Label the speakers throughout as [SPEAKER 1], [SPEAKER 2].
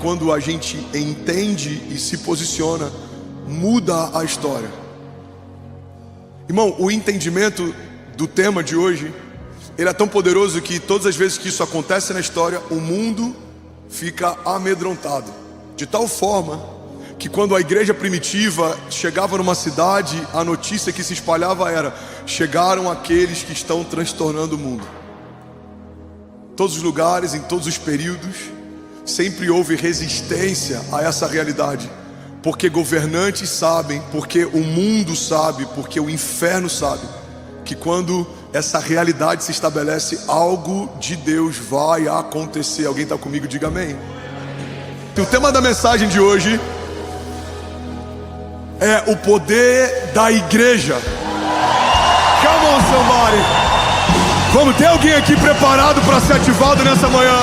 [SPEAKER 1] Quando a gente entende e se posiciona, muda a história. Irmão, o entendimento do tema de hoje, ele é tão poderoso que todas as vezes que isso acontece na história, o mundo fica amedrontado. De tal forma que quando a igreja primitiva chegava numa cidade, a notícia que se espalhava era: chegaram aqueles que estão transtornando o mundo. Em todos os lugares, em todos os períodos, sempre houve resistência a essa realidade, porque governantes sabem, porque o mundo sabe, porque o inferno sabe, que quando essa realidade se estabelece, algo de Deus vai acontecer. Alguém está comigo? Diga amém. O tema da mensagem de hoje é o poder da igreja. Come on, somebody. Vamos, tem alguém aqui preparado para ser ativado nessa manhã?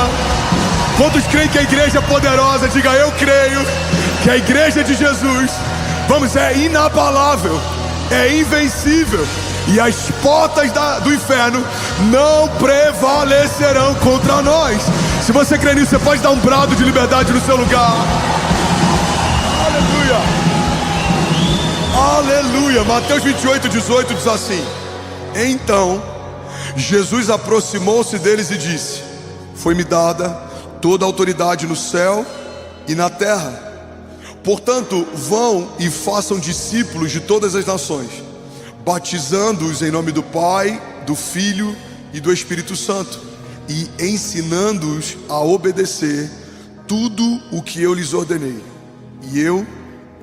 [SPEAKER 1] Quantos creem que a igreja é poderosa? Diga: eu creio que a igreja de Jesus, vamos, é inabalável, é invencível, e as portas do inferno não prevalecerão contra nós. Se você crê nisso, você pode dar um brado de liberdade no seu lugar. Aleluia. Aleluia. Mateus 28:18 diz assim: então Jesus aproximou-se deles e disse: foi-me dada toda a autoridade no céu e na terra. Portanto, vão e façam discípulos de todas as nações, batizando-os em nome do Pai, do Filho e do Espírito Santo, e ensinando-os a obedecer tudo o que eu lhes ordenei. E eu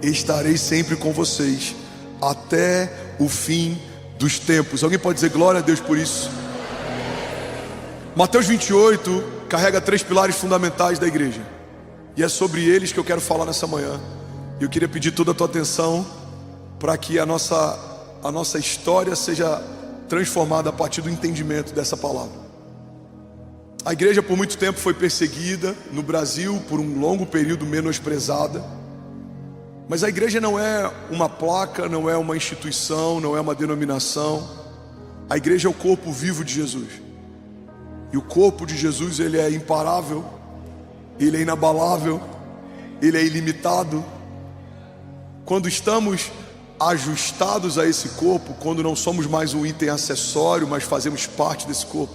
[SPEAKER 1] estarei sempre com vocês até o fim dos tempos. Alguém pode dizer glória a Deus por isso? Mateus 28 carrega 3 pilares fundamentais da igreja, e é sobre eles que eu quero falar nessa manhã. Eu queria pedir toda a tua atenção para que a nossa história seja transformada a partir do entendimento dessa palavra. A igreja por muito tempo foi perseguida no Brasil, por um longo período menosprezada. Mas a igreja não é uma placa, não é uma instituição, não é uma denominação. A igreja é o corpo vivo de Jesus. E o corpo de Jesus, ele é imparável, ele é inabalável, ele é ilimitado. Quando estamos ajustados a esse corpo, quando não somos mais um item acessório, mas fazemos parte desse corpo,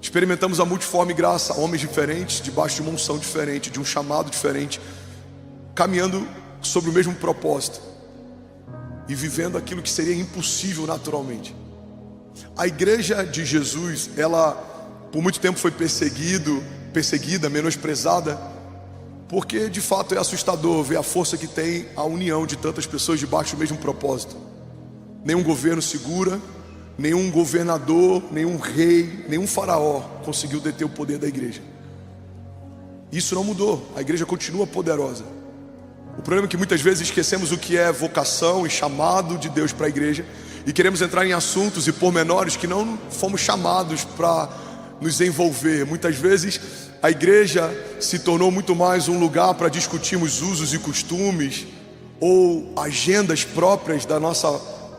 [SPEAKER 1] experimentamos a multiforme graça, homens diferentes, debaixo de uma unção diferente, de um chamado diferente, caminhando sobre o mesmo propósito e vivendo aquilo que seria impossível naturalmente. A igreja de Jesus, ela por muito tempo foi perseguida, menosprezada, porque de fato é assustador ver a força que tem a união de tantas pessoas debaixo do mesmo propósito. Nenhum governo segura, nenhum governador, nenhum rei, nenhum faraó conseguiu deter o poder da igreja. Isso não mudou, a igreja continua poderosa. O problema é que muitas vezes esquecemos o que é vocação e chamado de Deus para a igreja, e queremos entrar em assuntos e pormenores que não fomos chamados para nos envolver. Muitas vezes a igreja se tornou muito mais um lugar para discutirmos usos e costumes ou agendas próprias da nossa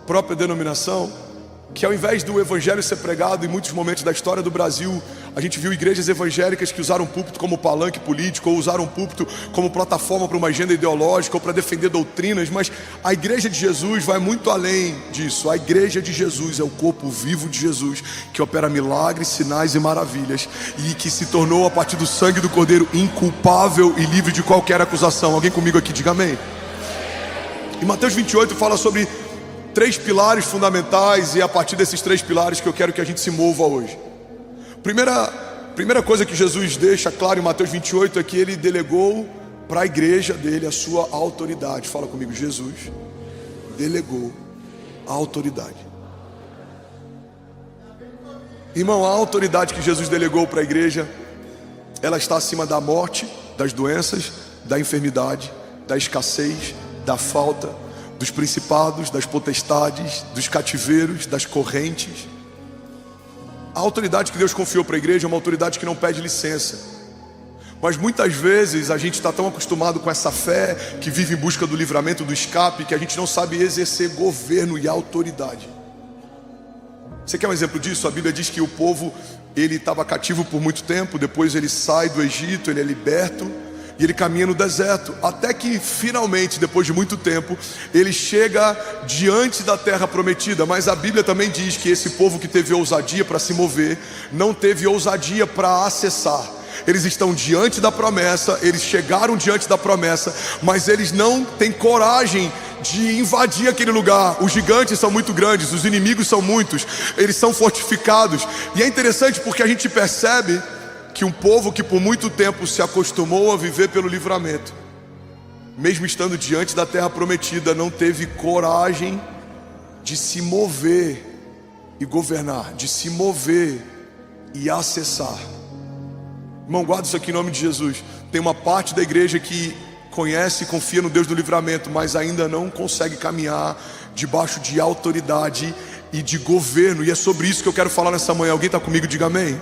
[SPEAKER 1] própria denominação, que ao invés do evangelho ser pregado, em muitos momentos da história do Brasil, a gente viu igrejas evangélicas que usaram o púlpito como palanque político, ou usaram o púlpito como plataforma para uma agenda ideológica ou para defender doutrinas. Mas a igreja de Jesus vai muito além disso. A igreja de Jesus é o corpo vivo de Jesus, que opera milagres, sinais e maravilhas, e que se tornou, a partir do sangue do Cordeiro, inculpável e livre de qualquer acusação. Alguém comigo aqui, diga amém. E Mateus 28 fala sobre 3 pilares fundamentais, e é a partir desses 3 pilares que eu quero que a gente se mova hoje. Primeira coisa que Jesus deixa claro em Mateus 28 é que ele delegou para a igreja dele a sua autoridade. Fala comigo: Jesus delegou a autoridade. Irmão, a autoridade que Jesus delegou para a igreja, ela está acima da morte, das doenças, da enfermidade, da escassez, da falta, dos principados, das potestades, dos cativeiros, das correntes. A autoridade que Deus confiou para a igreja é uma autoridade que não pede licença. Mas muitas vezes a gente está tão acostumado com essa fé que vive em busca do livramento, do escape, que a gente não sabe exercer governo e autoridade. Você quer um exemplo disso? A Bíblia diz que o povo, ele estava cativo por muito tempo, depois ele sai do Egito, ele é liberto, E ele caminha no deserto, até que finalmente, depois de muito tempo, ele chega diante da terra prometida. Mas a Bíblia também diz que esse povo que teve ousadia para se mover, não teve ousadia para acessar. Eles estão diante da promessa, eles chegaram diante da promessa, mas eles não têm coragem de invadir aquele lugar. Os gigantes são muito grandes, os inimigos são muitos, eles são fortificados. E é interessante porque a gente percebe que um povo que por muito tempo se acostumou a viver pelo livramento, mesmo estando diante da terra prometida, não teve coragem de se mover e governar, de se mover e acessar. Irmão, guarda isso aqui em nome de Jesus. Tem uma parte da igreja que conhece e confia no Deus do livramento, mas ainda não consegue caminhar debaixo de autoridade e de governo. E é sobre isso que eu quero falar nessa manhã. Alguém está comigo? Diga amém.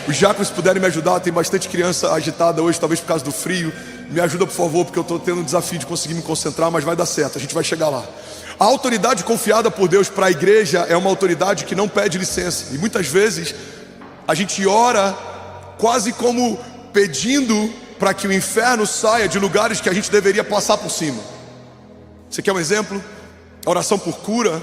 [SPEAKER 1] Os diáconos, se puderem me ajudar, tem bastante criança agitada hoje, talvez por causa do frio. Me ajuda, por favor, porque eu estou tendo um desafio de conseguir me concentrar, mas vai dar certo, a gente vai chegar lá. A autoridade confiada por Deus para a igreja é uma autoridade que não pede licença. E muitas vezes a gente ora quase como pedindo para que o inferno saia de lugares que a gente deveria passar por cima. Você quer um exemplo? A oração por cura.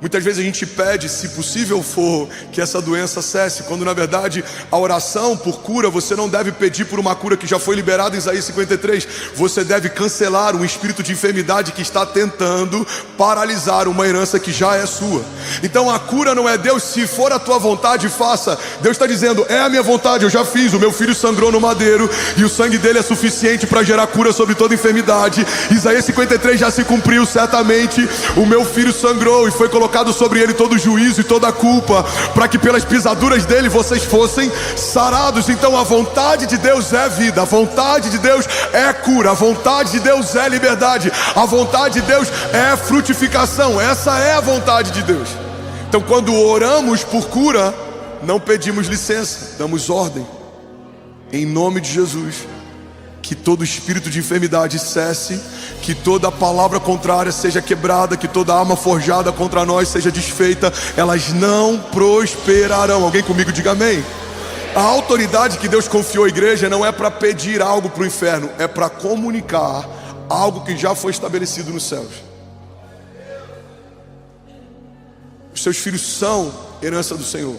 [SPEAKER 1] Muitas vezes a gente pede, se possível for, que essa doença cesse, quando na verdade a oração por cura, você não deve pedir por uma cura que já foi liberada em Isaías 53. Você deve cancelar um espírito de enfermidade que está tentando paralisar uma herança que já é sua. Então a cura não é Deus, se for a tua vontade, faça. Deus está dizendo, é a minha vontade, eu já fiz. O meu filho sangrou no madeiro e o sangue dele é suficiente para gerar cura sobre toda enfermidade. Isaías 53 já se cumpriu, certamente o meu filho sangrou e foi colocado sobre ele todo o juízo e toda a culpa, para que pelas pisaduras dele vocês fossem sarados. Então a vontade de Deus é vida, a vontade de Deus é cura, a vontade de Deus é liberdade, a vontade de Deus é frutificação. Essa é a vontade de Deus. Então quando oramos por cura, não pedimos licença, damos ordem em nome de Jesus, que todo espírito de enfermidade cesse, que toda palavra contrária seja quebrada, que toda arma forjada contra nós seja desfeita, elas não prosperarão. Alguém comigo diga amém. A autoridade que Deus confiou à igreja não é para pedir algo para o inferno, é para comunicar algo que já foi estabelecido nos céus. Os seus filhos são herança do Senhor.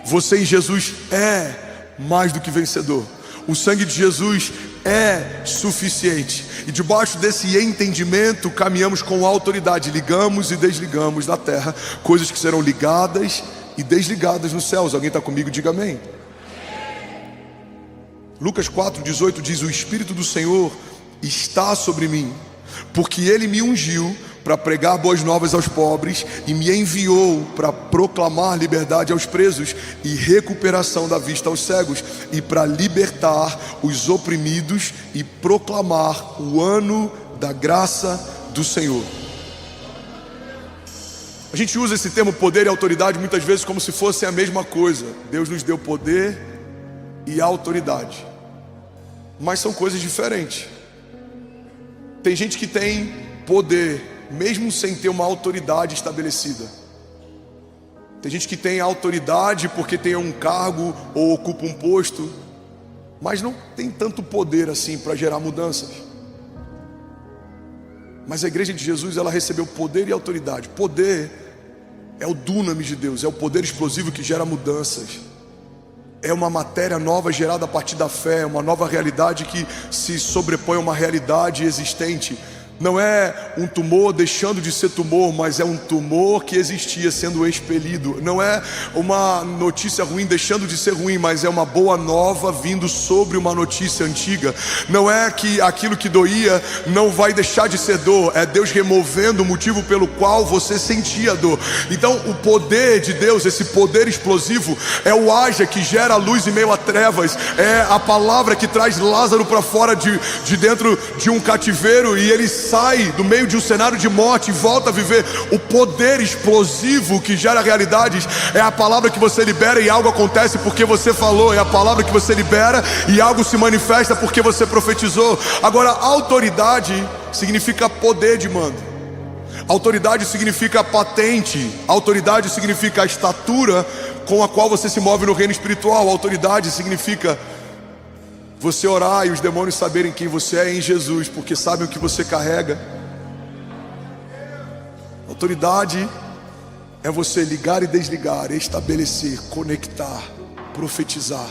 [SPEAKER 1] Você em Jesus é mais do que vencedor. O sangue de Jesus é suficiente. E debaixo desse entendimento caminhamos com autoridade. Ligamos e desligamos da terra coisas que serão ligadas e desligadas nos céus. Alguém está comigo? Diga amém. Lucas 4:18 diz: o Espírito do Senhor está sobre mim, porque Ele me ungiu para pregar boas novas aos pobres e me enviou para proclamar liberdade aos presos e recuperação da vista aos cegos, e para libertar os oprimidos e proclamar o ano da graça do Senhor. A gente usa esse termo poder e autoridade muitas vezes como se fossem a mesma coisa. Deus nos deu poder e autoridade, mas são coisas diferentes. Tem gente que tem poder mesmo sem ter uma autoridade estabelecida. Tem gente que tem autoridade porque tem um cargo ou ocupa um posto, mas não tem tanto poder assim para gerar mudanças. Mas a igreja de Jesus, ela recebeu poder e autoridade. Poder é o dunamis de Deus, é o poder explosivo que gera mudanças. É uma matéria nova gerada a partir da fé, uma nova realidade que se sobrepõe a uma realidade existente. Não é um tumor deixando de ser tumor, mas é um tumor que existia sendo expelido. Não é uma notícia ruim deixando de ser ruim, mas é uma boa nova vindo sobre uma notícia antiga. Não é que aquilo que doía não vai deixar de ser dor, é Deus removendo o motivo pelo qual você sentia dor. Então o poder de Deus, esse poder explosivo, é o haja que gera luz em meio a trevas. É a palavra que traz Lázaro para fora de dentro de um cativeiro e ele sai do meio de um cenário de morte e volta a viver. O poder explosivo que gera realidades é a palavra que você libera e algo acontece porque você falou. É a palavra que você libera e algo se manifesta porque você profetizou. Agora, autoridade significa poder de mando. Autoridade significa patente. Autoridade significa a estatura com a qual você se move no reino espiritual. Autoridade significa Você orar e os demônios saberem quem você é em Jesus, porque sabem o que você carrega. Autoridade é você ligar e desligar, estabelecer, conectar, profetizar,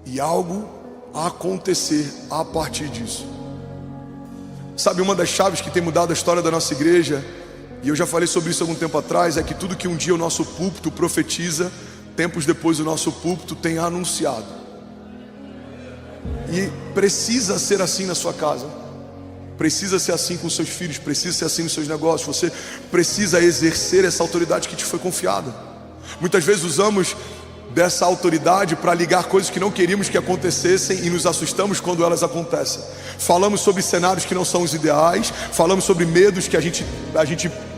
[SPEAKER 1] e algo acontecer a partir disso. Sabe, uma das chaves que tem mudado a história da nossa igreja, e eu já falei sobre isso algum tempo atrás, é que tudo que um dia o nosso púlpito profetiza, tempos depois o nosso púlpito tem anunciado. E precisa ser assim na sua casa, precisa ser assim com seus filhos, precisa ser assim nos seus negócios. Você precisa exercer essa autoridade que te foi confiada. Muitas vezes usamos dessa autoridade para ligar coisas que não queríamos que acontecessem e nos assustamos quando elas acontecem. Falamos sobre cenários que não são os ideais, falamos sobre medos que a gente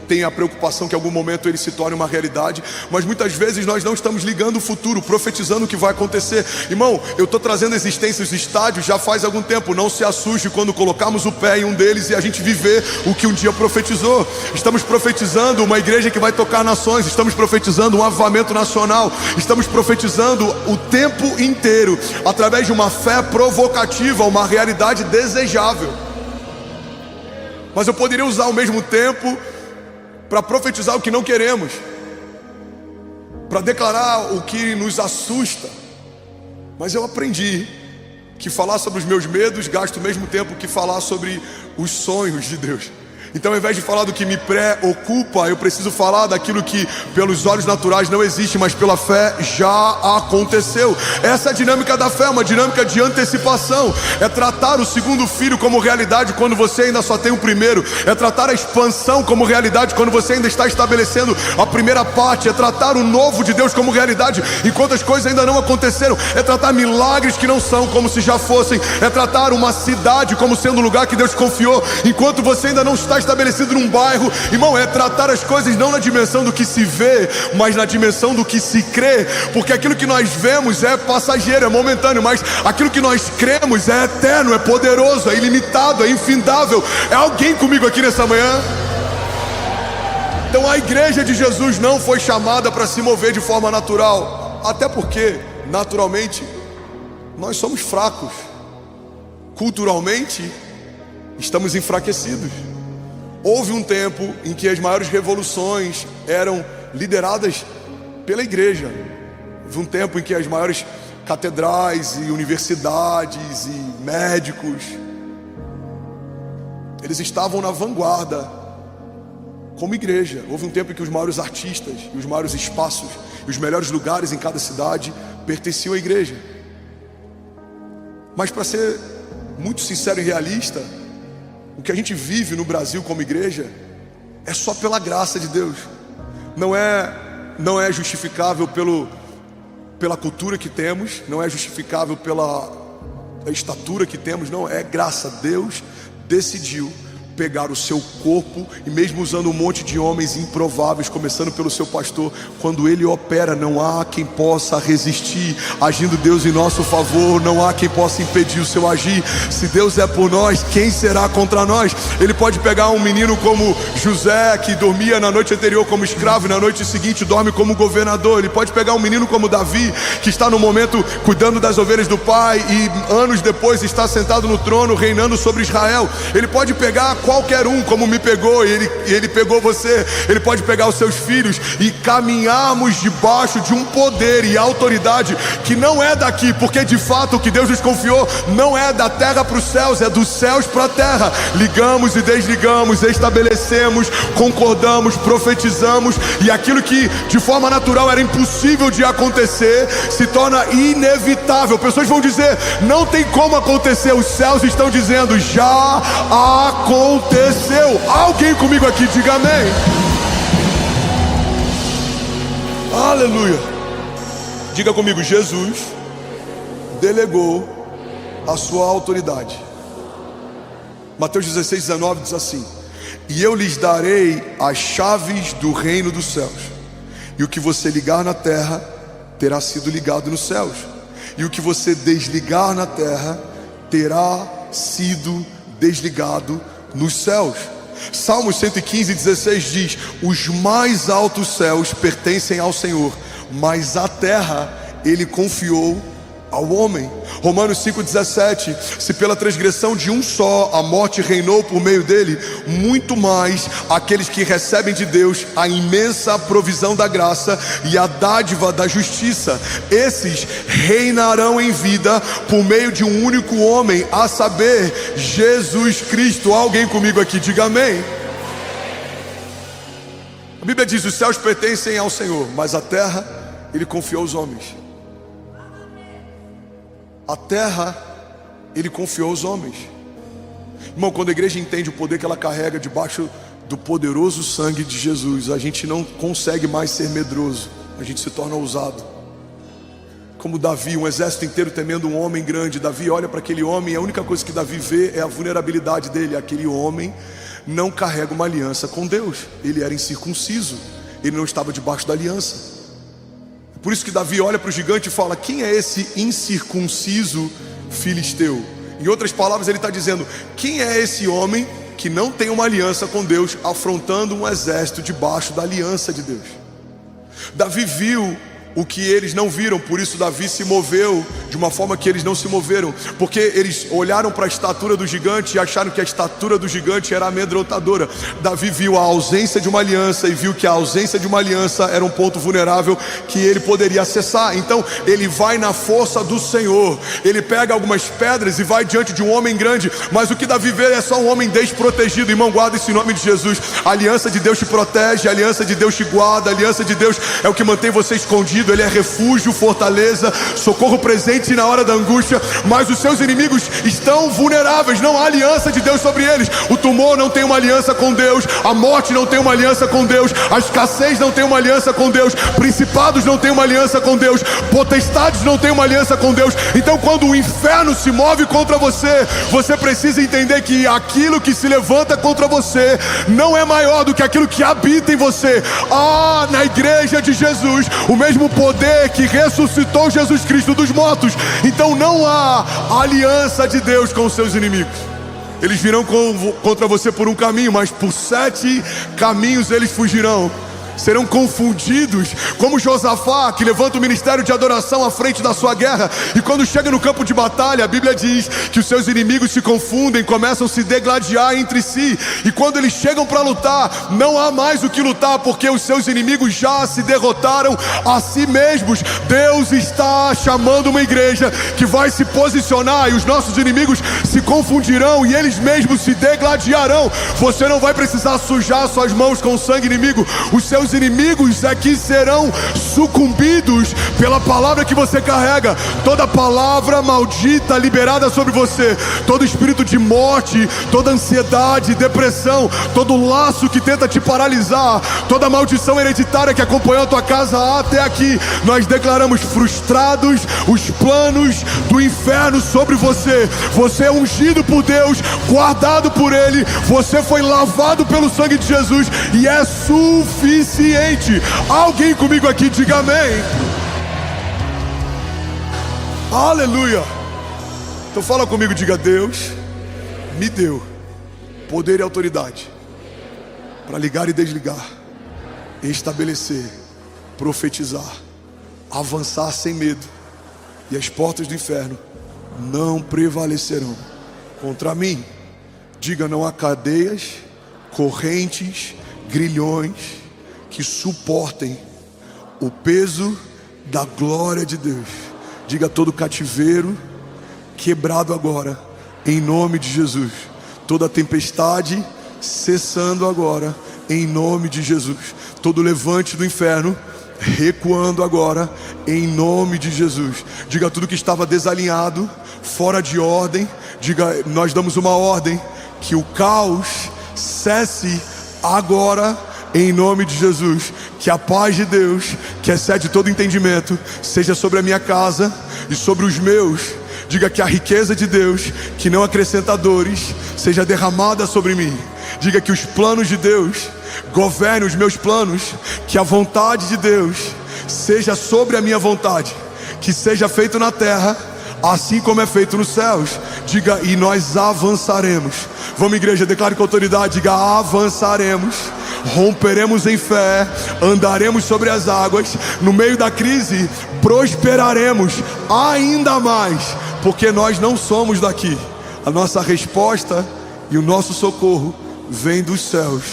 [SPEAKER 1] tem a preocupação que em algum momento ele se torne uma realidade, mas muitas vezes nós não estamos ligando o futuro, profetizando o que vai acontecer. Irmão, eu estou trazendo existência aos estádios já faz algum tempo. Não se assuste quando colocarmos o pé em um deles e a gente viver o que um dia profetizou. Estamos profetizando uma igreja que vai tocar nações, estamos profetizando um avivamento nacional, estamos profetizando o tempo inteiro, através de uma fé provocativa, uma realidade desejável. Mas eu poderia usar ao mesmo tempo para profetizar o que não queremos, para declarar o que nos assusta. Mas eu aprendi que falar sobre os meus medos gasta o mesmo tempo que falar sobre os sonhos de Deus. Então, ao invés de falar do que me preocupa, eu preciso falar daquilo que pelos olhos naturais não existe, mas pela fé já aconteceu. Essa é a dinâmica da fé, uma dinâmica de antecipação. É tratar o segundo filho como realidade quando você ainda só tem o primeiro. É tratar a expansão como realidade quando você ainda está estabelecendo a primeira parte. É tratar o novo de Deus como realidade enquanto as coisas ainda não aconteceram. É tratar milagres que não são como se já fossem. É tratar uma cidade como sendo o lugar que Deus confiou enquanto você ainda não está estabelecido num bairro. Irmão, é tratar as coisas não na dimensão do que se vê, mas na dimensão do que se crê, porque aquilo que nós vemos é passageiro, é momentâneo, mas aquilo que nós cremos é eterno, é poderoso, é ilimitado, é infindável. É alguém comigo aqui nessa manhã? Então a igreja de Jesus não foi chamada para se mover de forma natural, até porque naturalmente nós somos fracos, culturalmente estamos enfraquecidos. Houve um tempo em que as maiores revoluções eram lideradas pela igreja. Houve um tempo em que as maiores catedrais e universidades e médicos, eles estavam na vanguarda como igreja. Houve um tempo em que os maiores artistas e os maiores espaços e os melhores lugares em cada cidade pertenciam à igreja. Mas, para ser muito sincero e realista, o que a gente vive no Brasil como igreja é só pela graça de Deus. Não é justificável pela cultura que temos, não é justificável pela estatura que temos, não, é graça. Deus decidiu pegar o seu corpo, e mesmo usando um monte de homens improváveis, começando pelo seu pastor, quando ele opera, não há quem possa resistir. Agindo Deus em nosso favor, não há quem possa impedir o seu agir. Se Deus é por nós, quem será contra nós? Ele pode pegar um menino como José, que dormia na noite anterior como escravo e na noite seguinte dorme como governador. Ele pode pegar um menino como Davi, que está no momento cuidando das ovelhas do pai e anos depois está sentado no trono reinando sobre Israel. Ele pode pegar qualquer um, como me pegou, e ele pegou você. Ele pode pegar os seus filhos e caminharmos debaixo de um poder e autoridade que não é daqui, porque de fato o que Deus nos confiou não é da terra para os céus, é dos céus para a terra. Ligamos e desligamos, estabelecemos, concordamos, profetizamos, e aquilo que de forma natural era impossível de acontecer se torna inevitável. Pessoas vão dizer, não tem como acontecer. Os céus estão dizendo, já aconteceu. Alguém comigo aqui, diga amém. Aleluia. Diga comigo, Jesus delegou a sua autoridade. Mateus 16:19 diz assim: e eu lhes darei as chaves do reino dos céus, e o que você ligar na terra terá sido ligado nos céus, e o que você desligar na terra terá sido desligado nos céus. Salmos 115:16 diz: os mais altos céus pertencem ao Senhor, mas a terra Ele confiou ao homem. Romanos 5,17: se pela transgressão de um só a morte reinou por meio dele, muito mais aqueles que recebem de Deus a imensa provisão da graça e a dádiva da justiça, esses reinarão em vida por meio de um único homem, a saber, Jesus Cristo. Alguém comigo aqui, diga amém. A Bíblia diz: os céus pertencem ao Senhor, mas a terra Ele confiou aos homens. A terra Ele confiou aos homens. Irmão, quando a igreja entende o poder que ela carrega debaixo do poderoso sangue de Jesus, a gente não consegue mais ser medroso, a gente se torna ousado. Como Davi, um exército inteiro temendo um homem grande. Davi olha para aquele homem e a única coisa que Davi vê é a vulnerabilidade dele. Aquele homem não carrega uma aliança com Deus, ele era incircunciso, ele não estava debaixo da aliança. Por isso que Davi olha para o gigante e fala: quem é esse incircunciso filisteu? Em outras palavras, ele está dizendo: quem é esse homem que não tem uma aliança com Deus, afrontando um exército debaixo da aliança de Deus? Davi viu o que eles não viram, por isso Davi se moveu de uma forma que eles não se moveram, porque eles olharam para a estatura do gigante e acharam que a estatura do gigante era amedrontadora. Davi viu a ausência de uma aliança e viu que a ausência de uma aliança era um ponto vulnerável que ele poderia acessar. Então ele vai na força do Senhor, ele pega algumas pedras e vai diante de um homem grande, mas o que Davi vê é só um homem desprotegido. Irmão, guarda esse nome de Jesus. A aliança de Deus te protege, a aliança de Deus te guarda, a aliança de Deus é o que mantém você escondido. Ele é refúgio, fortaleza, socorro presente na hora da angústia. Mas os seus inimigos estão vulneráveis, não há aliança de Deus sobre eles. O tumor não tem uma aliança com Deus, a morte não tem uma aliança com Deus, a escassez não tem uma aliança com Deus, principados não tem uma aliança com Deus, potestades não tem uma aliança com Deus. Então quando o inferno se move contra você, você precisa entender que aquilo que se levanta contra você não é maior do que aquilo que habita em você. Na igreja de Jesus, o mesmo poder que ressuscitou Jesus Cristo dos mortos. Então não há aliança de Deus com os seus inimigos. Eles virão contra você por um caminho, mas por 7 caminhos eles fugirão. Serão confundidos, como Josafá, que levanta o ministério de adoração à frente da sua guerra, e quando chega no campo de batalha, a Bíblia diz que os seus inimigos se confundem, começam a se degladiar entre si, e quando eles chegam para lutar, não há mais o que lutar, porque os seus inimigos já se derrotaram a si mesmos. Deus está chamando uma igreja que vai se posicionar, e os nossos inimigos se confundirão, e eles mesmos se degladiarão. Você não vai precisar sujar suas mãos com sangue inimigo. Os seus inimigos é que serão sucumbidos pela palavra que você carrega. Toda palavra maldita liberada sobre você, todo espírito de morte, toda ansiedade, depressão, todo laço que tenta te paralisar, toda maldição hereditária que acompanhou a tua casa até aqui, nós declaramos frustrados os planos do inferno sobre você. Você é ungido por Deus, guardado por Ele, você foi lavado pelo sangue de Jesus e é suficiente. Alguém comigo aqui, diga amém. Aleluia. Então fala comigo, diga: Deus me deu poder e autoridade para ligar e desligar, estabelecer, profetizar, avançar sem medo, e as portas do inferno não prevalecerão contra mim. Diga: não há cadeias, correntes, grilhões que suportem o peso da glória de Deus. Diga: todo cativeiro quebrado agora, em nome de Jesus. Toda tempestade cessando agora, em nome de Jesus. Todo levante do inferno recuando agora, em nome de Jesus. Diga: tudo que estava desalinhado, fora de ordem, diga: nós damos uma ordem, que o caos cesse agora, em nome de Jesus. Que a paz de Deus, que excede todo entendimento, seja sobre a minha casa e sobre os meus. Diga: que a riqueza de Deus, que não acrescenta dores, seja derramada sobre mim. Diga: que os planos de Deus governem os meus planos. Que a vontade de Deus seja sobre a minha vontade. Que seja feito na terra, assim como é feito nos céus. Diga: e nós avançaremos. Vamos, igreja, declare com autoridade. Diga: avançaremos, romperemos em fé, andaremos sobre as águas. No meio da crise, prosperaremos ainda mais, porque nós não somos daqui. A nossa resposta e o nosso socorro vem dos céus.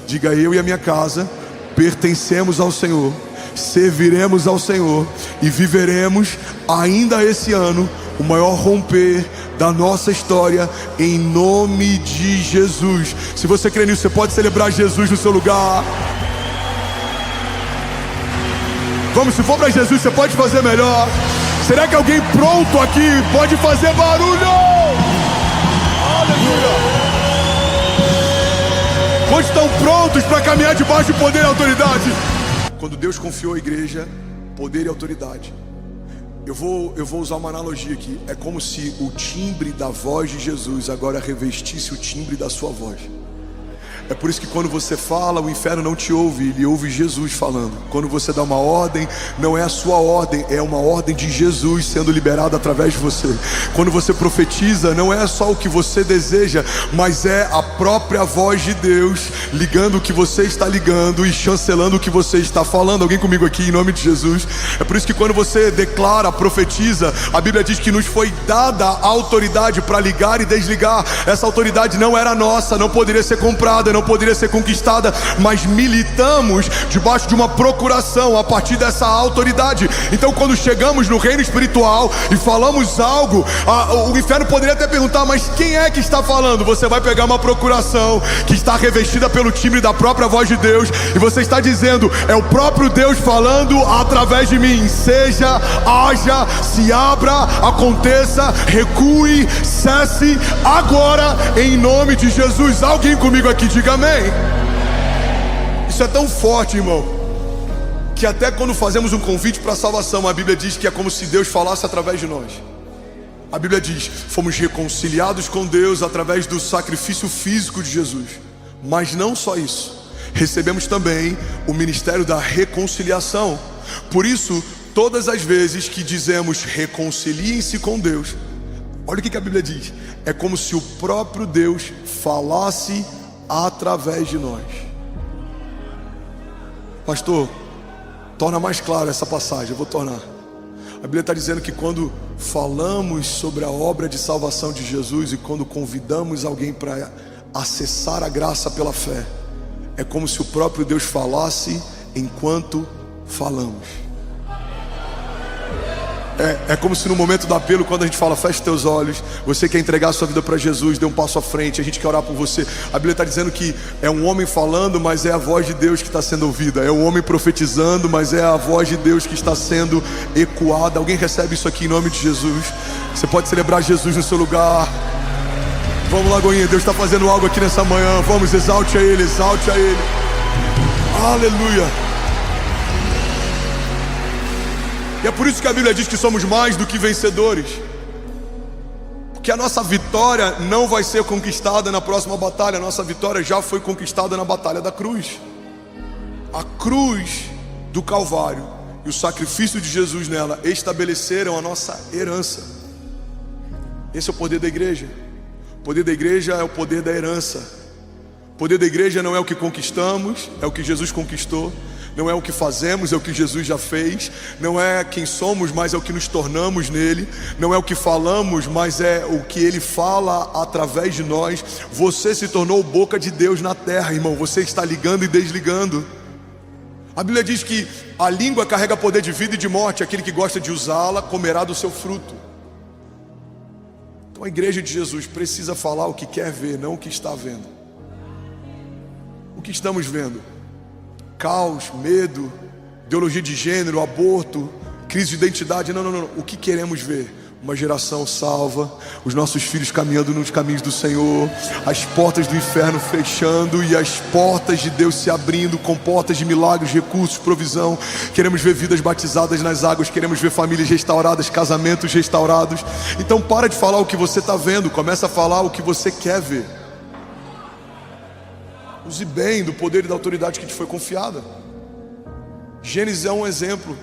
[SPEAKER 1] Diga: eu e a minha casa pertencemos ao Senhor, serviremos ao Senhor e viveremos ainda esse ano o maior romper da nossa história, em nome de Jesus. Se você crê nisso, você pode celebrar Jesus no seu lugar. Vamos, se for para Jesus, você pode fazer melhor. Será que alguém pronto aqui pode fazer barulho? Aleluia! Quantos estão prontos para caminhar debaixo de poder e autoridade? Quando Deus confiou à igreja poder e autoridade, eu vou usar uma analogia aqui. É como se o timbre da voz de Jesus agora revestisse o timbre da sua voz. É por isso que quando você fala, o inferno não te ouve, ele ouve Jesus falando. Quando você dá uma ordem, não é a sua ordem, é uma ordem de Jesus sendo liberada através de você. Quando você profetiza, não é só o que você deseja, mas é a própria voz de Deus ligando o que você está ligando e chancelando o que você está falando. Alguém comigo aqui, em nome de Jesus? É por isso que quando você declara, profetiza, a Bíblia diz que nos foi dada a autoridade para ligar e desligar. Essa autoridade não era nossa, não poderia ser comprada, não poderia ser conquistada, mas militamos debaixo de uma procuração a partir dessa autoridade. Então, quando chegamos no reino espiritual e falamos algo, o inferno poderia até perguntar: mas quem é que está falando? Você vai pegar uma procuração que está revestida pelo timbre da própria voz de Deus, e você está dizendo: é o próprio Deus falando através de mim. Seja, haja, se abra, aconteça, recue, cesse agora, em nome de Jesus. Alguém comigo aqui, diga amém. Isso é tão forte, irmão, que até quando fazemos um convite para a salvação, a Bíblia diz que é como se Deus falasse através de nós. A Bíblia diz: fomos reconciliados com Deus através do sacrifício físico de Jesus. Mas não só isso, recebemos também o ministério da reconciliação. Por isso, todas as vezes que dizemos reconciliem-se com Deus, olha o que a Bíblia diz: é como se o próprio Deus falasse através de nós. Pastor, torna mais claro essa passagem. Eu vou tornar. A Bíblia está dizendo que quando falamos sobre a obra de salvação de Jesus e quando convidamos alguém para acessar a graça pela fé, é como se o próprio Deus falasse enquanto falamos. É como se no momento do apelo, quando a gente fala: feche teus olhos, você quer entregar a sua vida para Jesus, dê um passo à frente, a gente quer orar por você. A Bíblia está dizendo que é um homem falando, mas é a voz de Deus que está sendo ouvida. É um homem profetizando, mas é a voz de Deus que está sendo ecoada. Alguém recebe isso aqui em nome de Jesus? Você pode celebrar Jesus no seu lugar. Vamos lá, Goinha, Deus está fazendo algo aqui nessa manhã. Vamos, exalte a Ele, exalte a Ele. Aleluia. E é por isso que a Bíblia diz que somos mais do que vencedores, porque a nossa vitória não vai ser conquistada na próxima batalha. A nossa vitória já foi conquistada na batalha da cruz. A cruz do Calvário e o sacrifício de Jesus nela estabeleceram a nossa herança. Esse é o poder da igreja. O poder da igreja é o poder da herança. O poder da igreja não é o que conquistamos, é o que Jesus conquistou. Não é o que fazemos, é o que Jesus já fez. Não é quem somos, mas é o que nos tornamos nele. Não é o que falamos, mas é o que ele fala através de nós. Você se tornou boca de Deus na terra, irmão. Você está ligando e desligando. A Bíblia diz que a língua carrega poder de vida e de morte. Aquele que gosta de usá-la comerá do seu fruto. Então a igreja de Jesus precisa falar o que quer ver, não o que está vendo. O que estamos vendo? Caos, medo, ideologia de gênero, aborto, crise de identidade. Não. O que queremos ver? Uma geração salva, os nossos filhos caminhando nos caminhos do Senhor, as portas do inferno fechando e as portas de Deus se abrindo com portas de milagres, recursos, provisão. Queremos ver vidas batizadas nas águas, queremos ver famílias restauradas, casamentos restaurados. Então para de falar o que você está vendo, começa a falar o que você quer ver. Use bem do poder e da autoridade que te foi confiada. Gênesis é um exemplo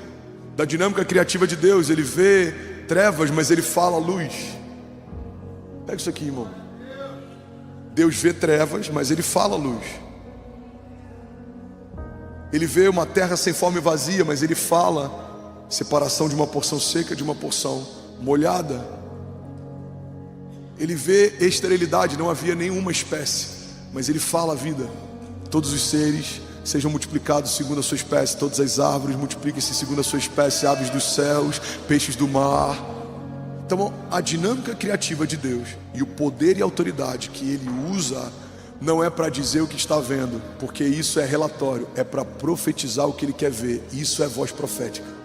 [SPEAKER 1] da dinâmica criativa de Deus. Ele vê trevas, mas ele fala luz. Pega isso aqui, irmão. Deus vê trevas, mas ele fala luz. Ele vê uma terra sem forma e vazia, mas ele fala separação de uma porção seca de uma porção molhada. Ele vê esterilidade, não havia nenhuma espécie, mas ele fala a vida. Todos os seres sejam multiplicados segundo a sua espécie, todas as árvores multipliquem-se segundo a sua espécie, aves dos céus, peixes do mar. Então a dinâmica criativa de Deus e o poder e a autoridade que Ele usa não é para dizer o que está vendo, porque isso é relatório, é para profetizar o que Ele quer ver. Isso é voz profética.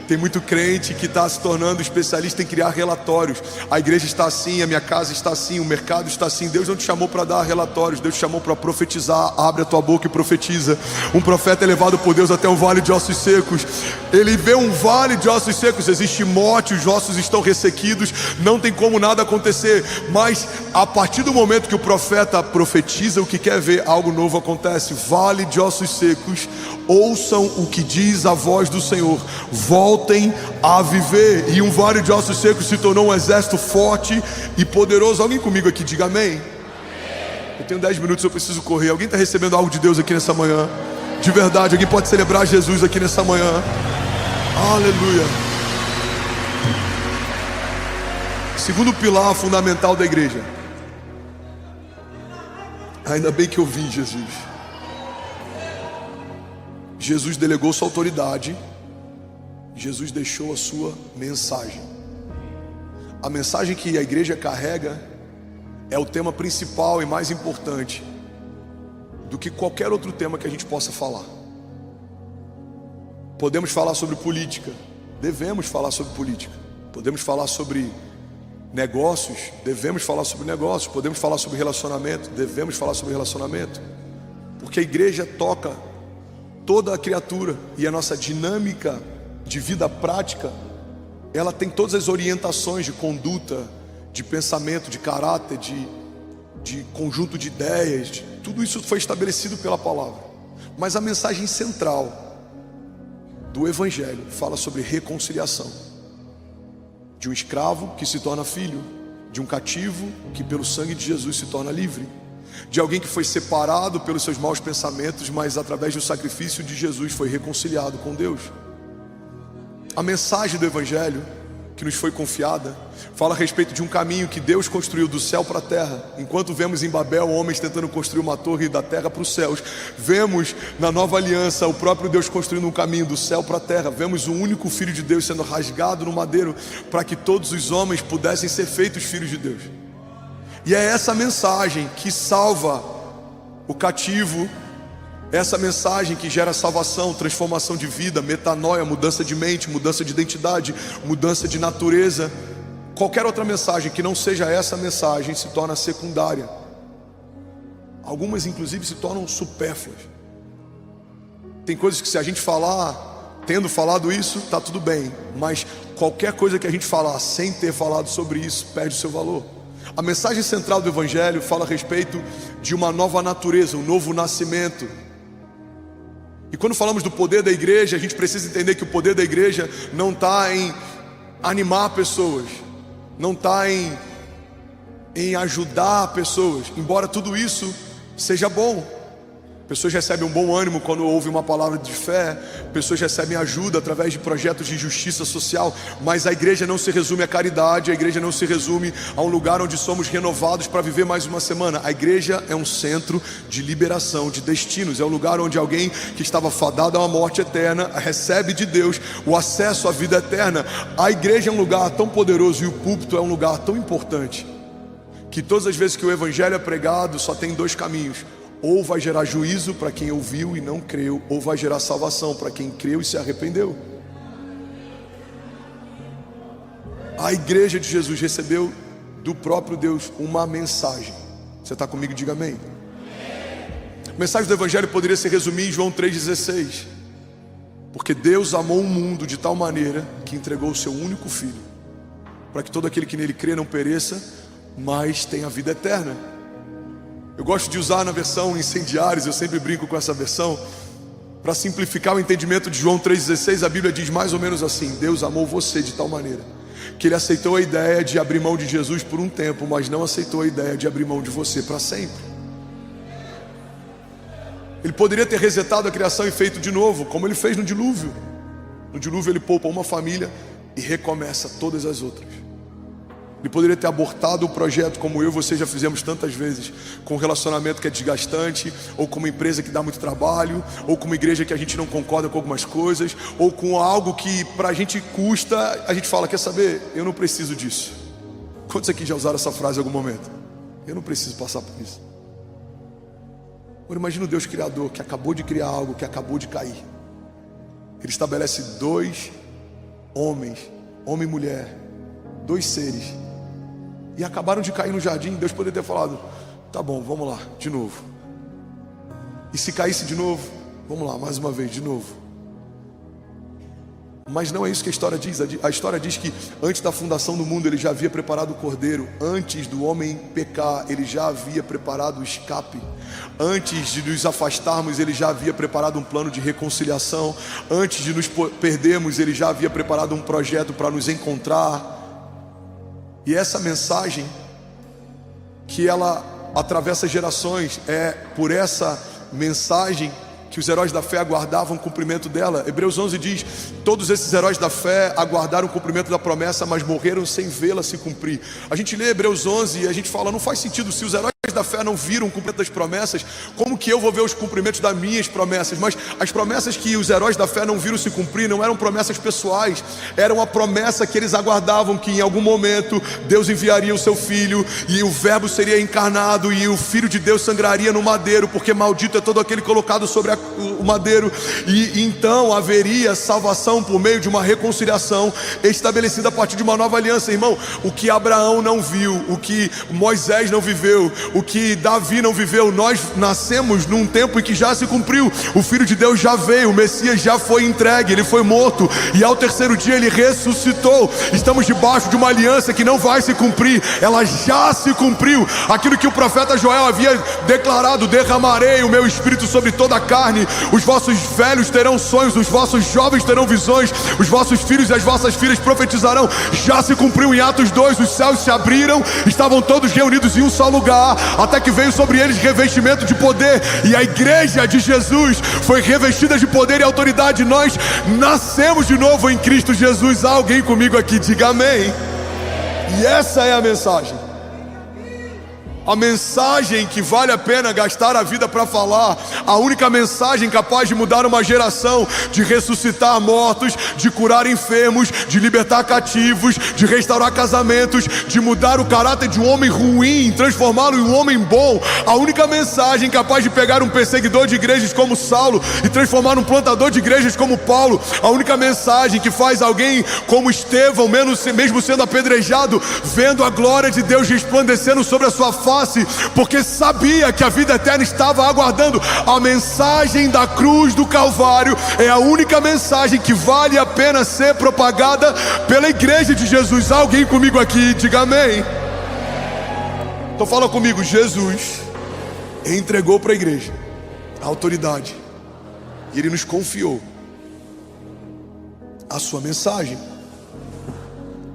[SPEAKER 1] Tem muito crente que está se tornando especialista em criar relatórios. A igreja está assim, a minha casa está assim, o mercado está assim. Deus não te chamou para dar relatórios, Deus te chamou para profetizar. Abre a tua boca e profetiza. Um profeta é levado por Deus até um vale de ossos secos. Ele vê um vale de ossos secos, existe morte, os ossos estão ressequidos, não tem como nada acontecer. Mas a partir do momento que o profeta profetiza o que quer ver, algo novo acontece. Vale de ossos secos, ouçam o que diz a voz do Senhor, voltem a viver. E um vale de ossos secos se tornou um exército forte e poderoso. Alguém comigo aqui, diga amém. Eu tenho 10 minutos, eu preciso correr. Alguém está recebendo algo de Deus aqui nessa manhã? De verdade, alguém pode celebrar Jesus aqui nessa manhã? Aleluia. Segundo pilar fundamental da igreja. Ainda bem que eu vi Jesus. Jesus delegou sua autoridade. Jesus deixou a sua mensagem. A mensagem que a igreja carrega é o tema principal e mais importante do que qualquer outro tema que a gente possa falar. Podemos falar sobre política, devemos falar sobre política. Podemos falar sobre negócios, devemos falar sobre negócios. Podemos falar sobre relacionamento, devemos falar sobre relacionamento. Porque a igreja toca toda a criatura e a nossa dinâmica de vida prática, ela tem todas as orientações de conduta, de pensamento, de caráter, de conjunto de ideias, tudo isso foi estabelecido pela palavra. Mas a mensagem central do Evangelho fala sobre reconciliação. De um escravo que se torna filho, de um cativo que pelo sangue de Jesus se torna livre, de alguém que foi separado pelos seus maus pensamentos, mas através do sacrifício de Jesus foi reconciliado com Deus. A mensagem do Evangelho que nos foi confiada fala a respeito de um caminho que Deus construiu do céu para a terra. Enquanto vemos em Babel homens tentando construir uma torre da terra para os céus, vemos na nova aliança o próprio Deus construindo um caminho do céu para a terra. Vemos o único Filho de Deus sendo rasgado no madeiro para que todos os homens pudessem ser feitos filhos de Deus. E é essa mensagem que salva o cativo, essa mensagem que gera salvação, transformação de vida, metanoia, mudança de mente, mudança de identidade, mudança de natureza. Qualquer outra mensagem que não seja essa mensagem se torna secundária. Algumas inclusive se tornam supérfluas. Tem coisas que se a gente falar, tendo falado isso, está tudo bem. Mas qualquer coisa que a gente falar sem ter falado sobre isso, perde o seu valor. A mensagem central do Evangelho fala a respeito de uma nova natureza, um novo nascimento. E quando falamos do poder da igreja, a gente precisa entender que o poder da igreja não está em animar pessoas, não está em ajudar pessoas, embora tudo isso seja bom. Pessoas recebem um bom ânimo quando ouvem uma palavra de fé, pessoas recebem ajuda através de projetos de justiça social, mas a igreja não se resume à caridade, a igreja não se resume a um lugar onde somos renovados para viver mais uma semana. A igreja é um centro de liberação de destinos, é um lugar onde alguém que estava fadado a uma morte eterna recebe de Deus o acesso à vida eterna. A igreja é um lugar tão poderoso e o púlpito é um lugar tão importante que todas as vezes que o Evangelho é pregado só tem dois caminhos: ou vai gerar juízo para quem ouviu e não creu, ou vai gerar salvação para quem creu e se arrependeu. A igreja de Jesus recebeu do próprio Deus uma mensagem. Você está comigo? Diga amém. A mensagem do Evangelho poderia se resumir em João 3,16. Porque Deus amou o mundo de tal maneira que entregou o seu único Filho, para que todo aquele que nele crê não pereça, mas tenha vida eterna. Eu gosto de usar na versão Incendiários, eu sempre brinco com essa versão, para simplificar o entendimento de João 3,16. A Bíblia diz mais ou menos assim: Deus amou você de tal maneira que Ele aceitou a ideia de abrir mão de Jesus por um tempo, mas não aceitou a ideia de abrir mão de você para sempre. Ele poderia ter resetado a criação e feito de novo, como Ele fez no dilúvio. No dilúvio ele poupa uma família e recomeça todas as outras. Ele poderia ter abortado o projeto, como eu e você já fizemos tantas vezes, com um relacionamento que é desgastante, ou com uma empresa que dá muito trabalho, ou com uma igreja que a gente não concorda com algumas coisas, ou com algo que pra gente custa. A gente fala, quer saber, eu não preciso disso. Quantos aqui já usaram essa frase em algum momento? Eu não preciso passar por isso. Agora imagina o Deus Criador que acabou de criar algo que acabou de cair. Ele estabelece dois homens, homem e mulher, dois seres, e acabaram de cair no jardim. Deus poderia ter falado, tá bom, vamos lá, de novo. E se caísse de novo, vamos lá, mais uma vez, de novo. Mas não é isso que a história diz. A história diz que antes da fundação do mundo ele já havia preparado o cordeiro. Antes do homem pecar, ele já havia preparado o escape. Antes de nos afastarmos, ele já havia preparado um plano de reconciliação. Antes de nos perdermos, ele já havia preparado um projeto para nos encontrar. E essa mensagem, que ela atravessa gerações, é por essa mensagem que os heróis da fé aguardavam o cumprimento dela. Hebreus 11 diz, todos esses heróis da fé aguardaram o cumprimento da promessa, mas morreram sem vê-la se cumprir. A gente lê Hebreus 11 e a gente fala, não faz sentido, se os heróis da fé não viram o cumprimento das promessas, como que eu vou ver os cumprimentos das minhas promessas? Mas as promessas que os heróis da fé não viram se cumprir não eram promessas pessoais, eram a promessa que eles aguardavam, que em algum momento Deus enviaria o seu filho, e o verbo seria encarnado, e o filho de Deus sangraria no madeiro, porque maldito é todo aquele colocado sobre o madeiro, e então haveria salvação por meio de uma reconciliação estabelecida a partir de uma nova aliança. Irmão, o que Abraão não viu, o que Moisés não viveu, o que Davi não viveu, nós nascemos num tempo em que já se cumpriu. O Filho de Deus já veio, o Messias já foi entregue, ele foi morto e ao terceiro dia ele ressuscitou. Estamos debaixo de uma aliança que não vai se cumprir, ela já se cumpriu. Aquilo que o profeta Joel havia declarado, derramarei o meu espírito sobre toda a carne, os vossos velhos terão sonhos, os vossos jovens terão visões, os vossos filhos e as vossas filhas profetizarão. Já se cumpriu em Atos 2, os céus se abriram, estavam todos reunidos em um só lugar, até que veio sobre eles revestimento de poder, e a igreja de Jesus foi revestida de poder e autoridade. Nós nascemos de novo em Cristo Jesus. Há alguém comigo aqui? Diga amém. E essa é a mensagem. A mensagem que vale a pena gastar a vida para falar. A única mensagem capaz de mudar uma geração, de ressuscitar mortos, de curar enfermos, de libertar cativos, de restaurar casamentos, de mudar o caráter de um homem ruim, transformá-lo em um homem bom. A única mensagem capaz de pegar um perseguidor de igrejas como Saulo e transformar num plantador de igrejas como Paulo. A única mensagem que faz alguém como Estevão, mesmo sendo apedrejado, vendo a glória de Deus resplandecendo sobre a sua face, porque sabia que a vida eterna estava aguardando. A mensagem da cruz do Calvário é a única mensagem que vale a pena ser propagada pela igreja de Jesus. Há alguém comigo aqui? Diga amém. Então fala comigo. Jesus entregou para a igreja a autoridade e ele nos confiou a sua mensagem.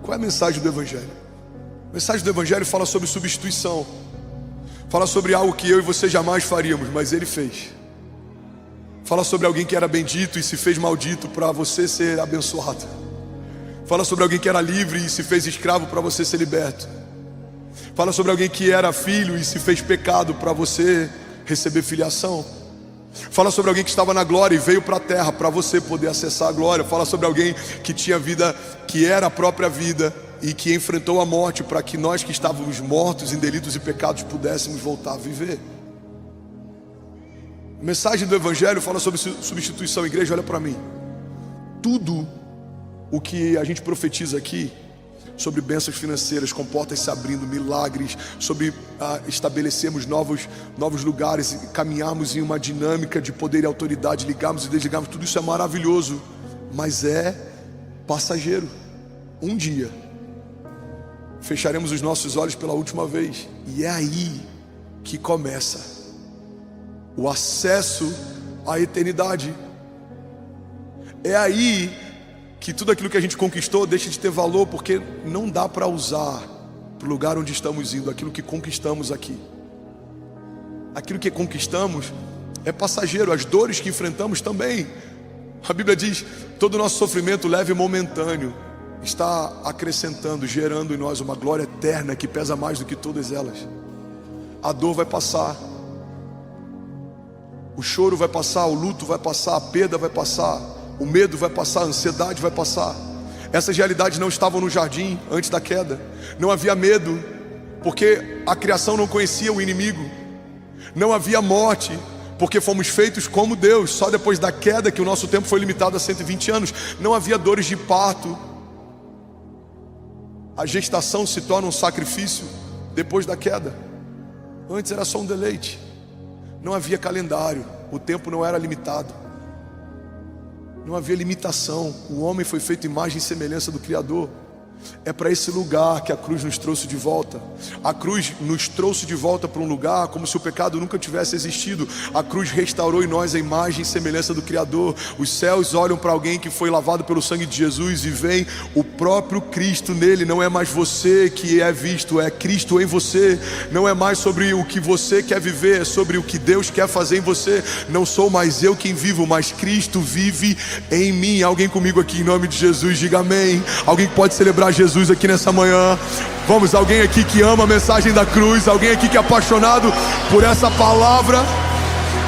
[SPEAKER 1] Qual é a mensagem do Evangelho? A mensagem do Evangelho fala sobre substituição. Fala sobre algo que eu e você jamais faríamos, mas ele fez. Fala sobre alguém que era bendito e se fez maldito para você ser abençoado. Fala sobre alguém que era livre e se fez escravo para você ser liberto. Fala sobre alguém que era filho e se fez pecado para você receber filiação. Fala sobre alguém que estava na glória e veio para a terra para você poder acessar a glória. Fala sobre alguém que tinha vida, que era a própria vida, e que enfrentou a morte para que nós que estávamos mortos em delitos e pecados pudéssemos voltar a viver. A mensagem do Evangelho fala sobre substituição. Igreja, olha para mim. Tudo o que a gente profetiza aqui sobre bênçãos financeiras, com portas se abrindo, milagres, sobre estabelecermos novos lugares, caminharmos em uma dinâmica de poder e autoridade, ligarmos e desligarmos, tudo isso é maravilhoso, mas é passageiro. Um dia fecharemos os nossos olhos pela última vez, e é aí que começa o acesso à eternidade. É aí que tudo aquilo que a gente conquistou deixa de ter valor, porque não dá para usar para o lugar onde estamos indo aquilo que conquistamos aqui. Aquilo que conquistamos é passageiro, as dores que enfrentamos também. A Bíblia diz: todo o nosso sofrimento leve e momentâneo está acrescentando, gerando em nós uma glória eterna que pesa mais do que todas elas. A dor vai passar, o choro vai passar, o luto vai passar, a perda vai passar, o medo vai passar, a ansiedade vai passar. Essas realidades não estavam no jardim antes da queda. Não havia medo, porque a criação não conhecia o inimigo. Não havia morte, porque fomos feitos como Deus. Só depois da queda que o nosso tempo foi limitado a 120 anos. Não havia dores de parto. A gestação se torna um sacrifício depois da queda. Antes era só um deleite. Não havia calendário, o tempo não era limitado. Não havia limitação. O homem foi feito imagem e semelhança do Criador. É para esse lugar que a cruz nos trouxe de volta. A cruz nos trouxe de volta para um lugar como se o pecado nunca tivesse existido. A cruz restaurou em nós a imagem e semelhança do Criador. Os céus olham para alguém que foi lavado pelo sangue de Jesus e veem o próprio Cristo nele. Não é mais você que é visto, é Cristo em você. Não é mais sobre o que você quer viver, é sobre o que Deus quer fazer em você. Não sou mais eu quem vivo, mas Cristo vive em mim. Alguém comigo aqui em nome de Jesus, diga amém. Alguém que pode celebrar Jesus aqui nessa manhã. Vamos, alguém aqui que ama a mensagem da cruz, alguém aqui que é apaixonado por essa palavra.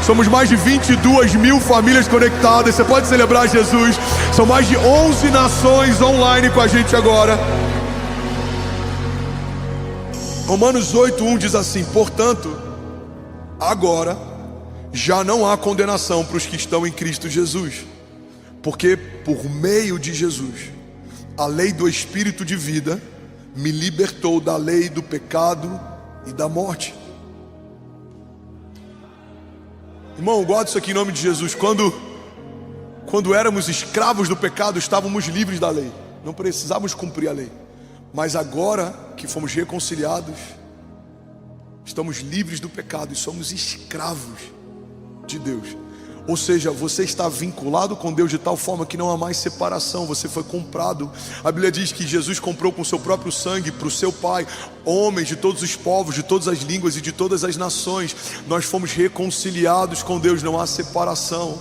[SPEAKER 1] Somos mais de 22 mil famílias conectadas. Você pode celebrar Jesus. São mais de 11 nações online com a gente agora. Romanos 8:1 diz assim: portanto, agora já não há condenação para os que estão em Cristo Jesus, porque por meio de Jesus a lei do Espírito de vida me libertou da lei do pecado e da morte. Irmão, guarda isso aqui em nome de Jesus. Quando éramos escravos do pecado, estávamos livres da lei. Não precisávamos cumprir a lei. Mas agora que fomos reconciliados, estamos livres do pecado e somos escravos de Deus. Ou seja, você está vinculado com Deus de tal forma que não há mais separação. Você foi comprado. A Bíblia diz que Jesus comprou com seu próprio sangue para o seu Pai homens de todos os povos, de todas as línguas e de todas as nações. Nós fomos reconciliados com Deus, não há separação.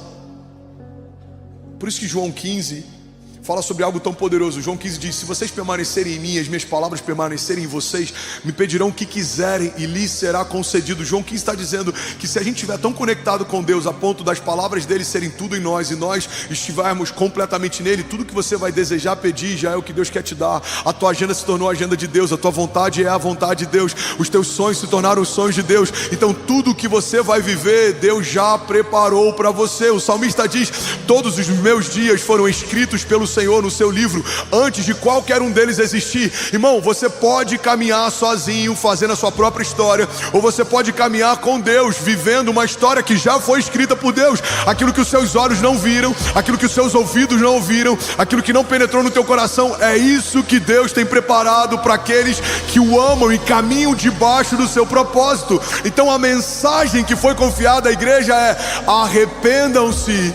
[SPEAKER 1] Por isso que João 15 fala sobre algo tão poderoso. João 15 diz: se vocês permanecerem em mim, as minhas palavras permanecerem em vocês, me pedirão o que quiserem e lhes será concedido. João 15 está dizendo que se a gente estiver tão conectado com Deus a ponto das palavras dele serem tudo em nós e nós estivermos completamente nele, tudo que você vai desejar pedir já é o que Deus quer te dar. A tua agenda se tornou a agenda de Deus, a tua vontade é a vontade de Deus, os teus sonhos se tornaram os sonhos de Deus. Então tudo que você vai viver, Deus já preparou para você. O salmista diz: todos os meus dias foram escritos pelo Senhor no seu livro, antes de qualquer um deles existir. Irmão, você pode caminhar sozinho, fazendo a sua própria história, ou você pode caminhar com Deus, vivendo uma história que já foi escrita por Deus. Aquilo que os seus olhos não viram, aquilo que os seus ouvidos não ouviram, aquilo que não penetrou no teu coração, é isso que Deus tem preparado para aqueles que o amam e caminham debaixo do seu propósito. Então a mensagem que foi confiada à igreja é: arrependam-se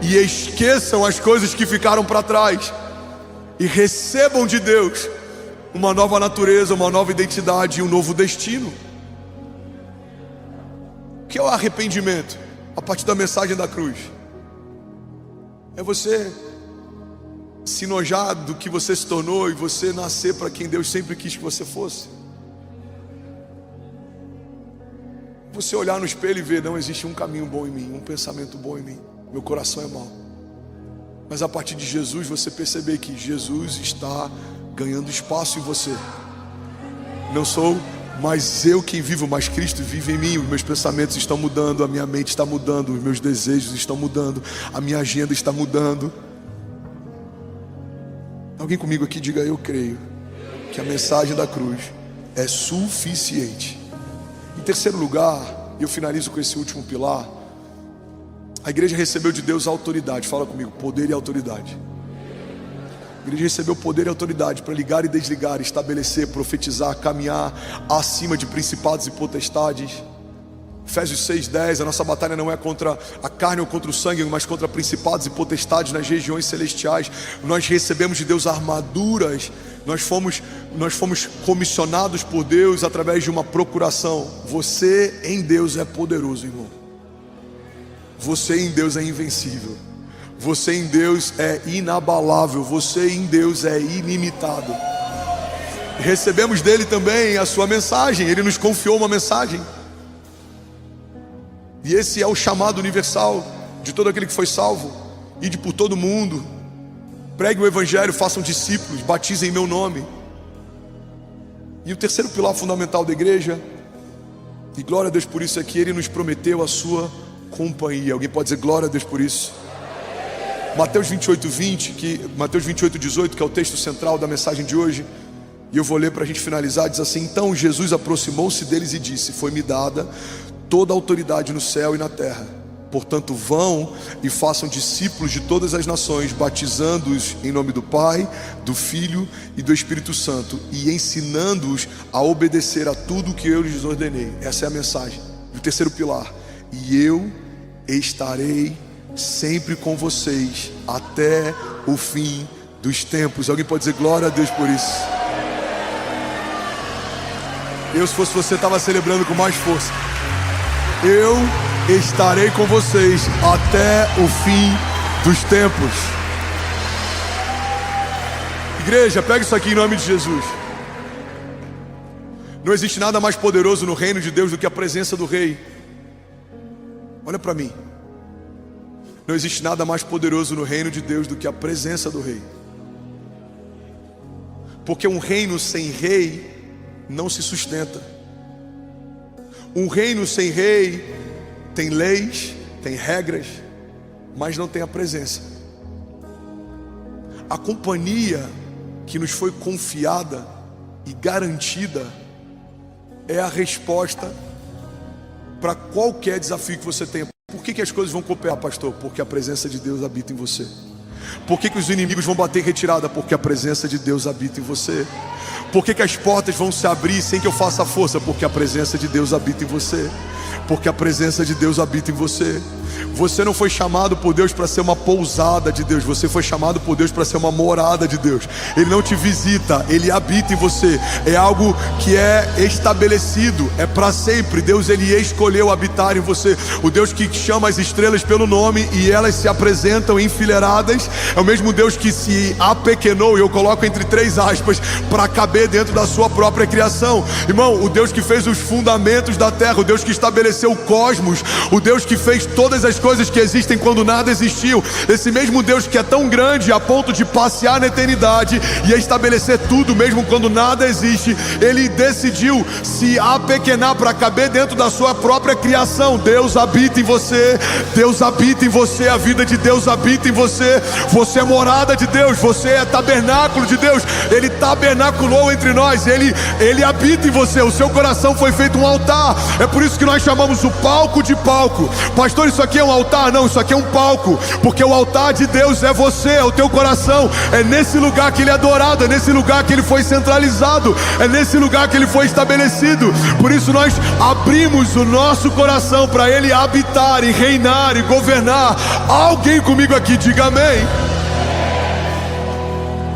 [SPEAKER 1] e esqueçam as coisas que ficaram para trás e recebam de Deus uma nova natureza, uma nova identidade e um novo destino. O que é o arrependimento? A partir da mensagem da cruz, é você se enojar do que você se tornou e você nascer para quem Deus sempre quis que você fosse. Você olhar no espelho e ver: não existe um caminho bom em mim, um pensamento bom em mim, meu coração é mau. Mas a partir de Jesus você perceber que Jesus está ganhando espaço em você. Não sou mais eu quem vivo, mas Cristo vive em mim. Os meus pensamentos estão mudando, a minha mente está mudando, os meus desejos estão mudando, a minha agenda está mudando. Alguém comigo aqui diga: eu creio que a mensagem da cruz é suficiente. Em terceiro lugar, eu finalizo com esse último pilar. A igreja recebeu de Deus a autoridade. Fala comigo: poder e autoridade. A igreja recebeu poder e autoridade para ligar e desligar, estabelecer, profetizar, caminhar acima de principados e potestades. Efésios 6:10, a nossa batalha não é contra a carne ou contra o sangue, mas contra principados e potestades nas regiões celestiais. Nós recebemos de Deus armaduras. Nós fomos comissionados por Deus através de uma procuração. Você em Deus é poderoso, irmão. Você em Deus é invencível. Você em Deus é inabalável, você em Deus é ilimitado. Recebemos dele também a sua mensagem, ele nos confiou uma mensagem. E esse é o chamado universal de todo aquele que foi salvo. Ide por todo mundo, pregue o evangelho, façam discípulos, batizem em meu nome. E o terceiro pilar fundamental da igreja, e glória a Deus por isso, é que ele nos prometeu a sua companhia. Alguém pode dizer glória a Deus por isso? Mateus 28:18, que é o texto central da mensagem de hoje, e eu vou ler para a gente finalizar, diz assim: então Jesus aproximou-se deles e disse: foi-me dada toda a autoridade no céu e na terra. Portanto, vão e façam discípulos de todas as nações, batizando-os em nome do Pai, do Filho e do Espírito Santo, e ensinando-os a obedecer a tudo o que eu lhes ordenei. Essa é a mensagem. O terceiro pilar: e eu estarei sempre com vocês até o fim dos tempos. Alguém pode dizer glória a Deus por isso? Eu, se fosse você, estava celebrando com mais força. Eu estarei com vocês até o fim dos tempos. Igreja, pega isso aqui em nome de Jesus. Não existe nada mais poderoso no reino de Deus do que a presença do Rei. Olha para mim. Não existe nada mais poderoso no reino de Deus do que a presença do Rei. Porque um reino sem rei não se sustenta. Um reino sem rei tem leis, tem regras, mas não tem a presença. A companhia que nos foi confiada e garantida é a resposta para qualquer desafio que você tenha. Por que as coisas vão cooperar, pastor? Porque a presença de Deus habita em você. Por que os inimigos vão bater em retirada? Porque a presença de Deus habita em você. Por que as portas vão se abrir sem que eu faça força? Porque a presença de Deus habita em você. Porque a presença de Deus habita em você. Você não foi chamado por Deus para ser uma pousada de Deus. Você foi chamado por Deus para ser uma morada de Deus. Ele não te visita, Ele habita em você. É algo que é estabelecido, é para sempre. Deus, Ele escolheu habitar em você. O Deus que chama as estrelas pelo nome e elas se apresentam enfileiradas. É o mesmo Deus que se apequenou, e eu coloco entre 3 aspas, para caber dentro da sua própria criação. Irmão, o Deus que fez os fundamentos da terra, o Deus que estabeleceu o cosmos, o Deus que fez todas as coisas que existem quando nada existiu, esse mesmo Deus que é tão grande a ponto de passear na eternidade e estabelecer tudo mesmo quando nada existe, Ele decidiu se apequenar para caber dentro da sua própria criação. Deus habita em você, Deus habita em você, a vida de Deus habita em você. Você é morada de Deus, você é tabernáculo de Deus. Ele tabernaculou entre nós, Ele habita em você. O seu coração foi feito um altar. É por isso que nós chamamos o palco de palco. Pastor, isso aqui é um altar? Não, isso aqui é um palco, porque o altar de Deus é você, é o teu coração. É nesse lugar que Ele é adorado, é nesse lugar que Ele foi centralizado, é nesse lugar que Ele foi estabelecido. Por isso nós abrimos o nosso coração para Ele habitar e reinar e governar. Alguém comigo aqui, diga amém.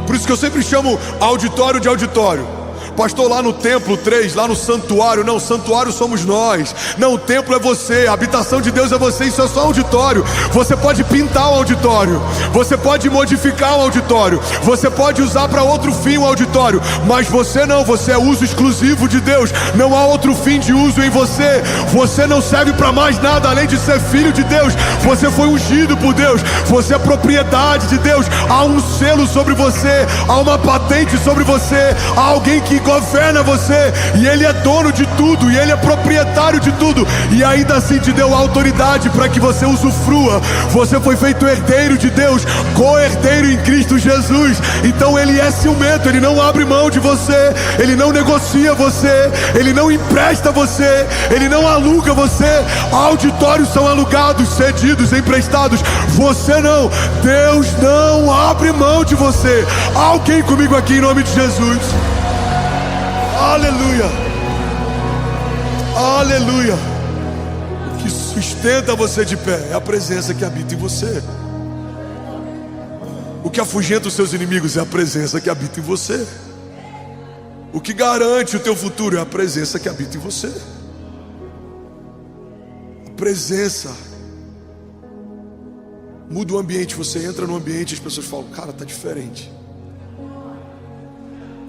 [SPEAKER 1] Por isso que eu sempre chamo auditório de auditório. Pastor, lá no templo 3, lá no santuário. Não, santuário somos nós. Não, o templo é você, a habitação de Deus é você. Isso é só auditório. Você pode pintar o auditório, você pode modificar o auditório, você pode usar para outro fim o auditório, mas você não, você é uso exclusivo de Deus. Não há outro fim de uso em você. Você não serve para mais nada além de ser filho de Deus. Você foi ungido por Deus, você é propriedade de Deus. Há um selo sobre você, há uma patente sobre você, há alguém que governa você, e Ele é dono de tudo, e Ele é proprietário de tudo, e ainda assim te deu autoridade para que você usufrua. Você foi feito herdeiro de Deus, co-herdeiro em Cristo Jesus. Então Ele é ciumento, Ele não abre mão de você, Ele não negocia você, Ele não empresta você, Ele não aluga você. Auditórios são alugados, cedidos, emprestados. Você não. Deus não abre mão de você. Alguém comigo aqui em nome de Jesus? Aleluia, aleluia. O que sustenta você de pé é a presença que habita em você. O que afugenta os seus inimigos é a presença que habita em você. O que garante o teu futuro é a presença que habita em você. A presença Muda o ambiente, você entra no ambiente e as pessoas falam, cara, tá diferente.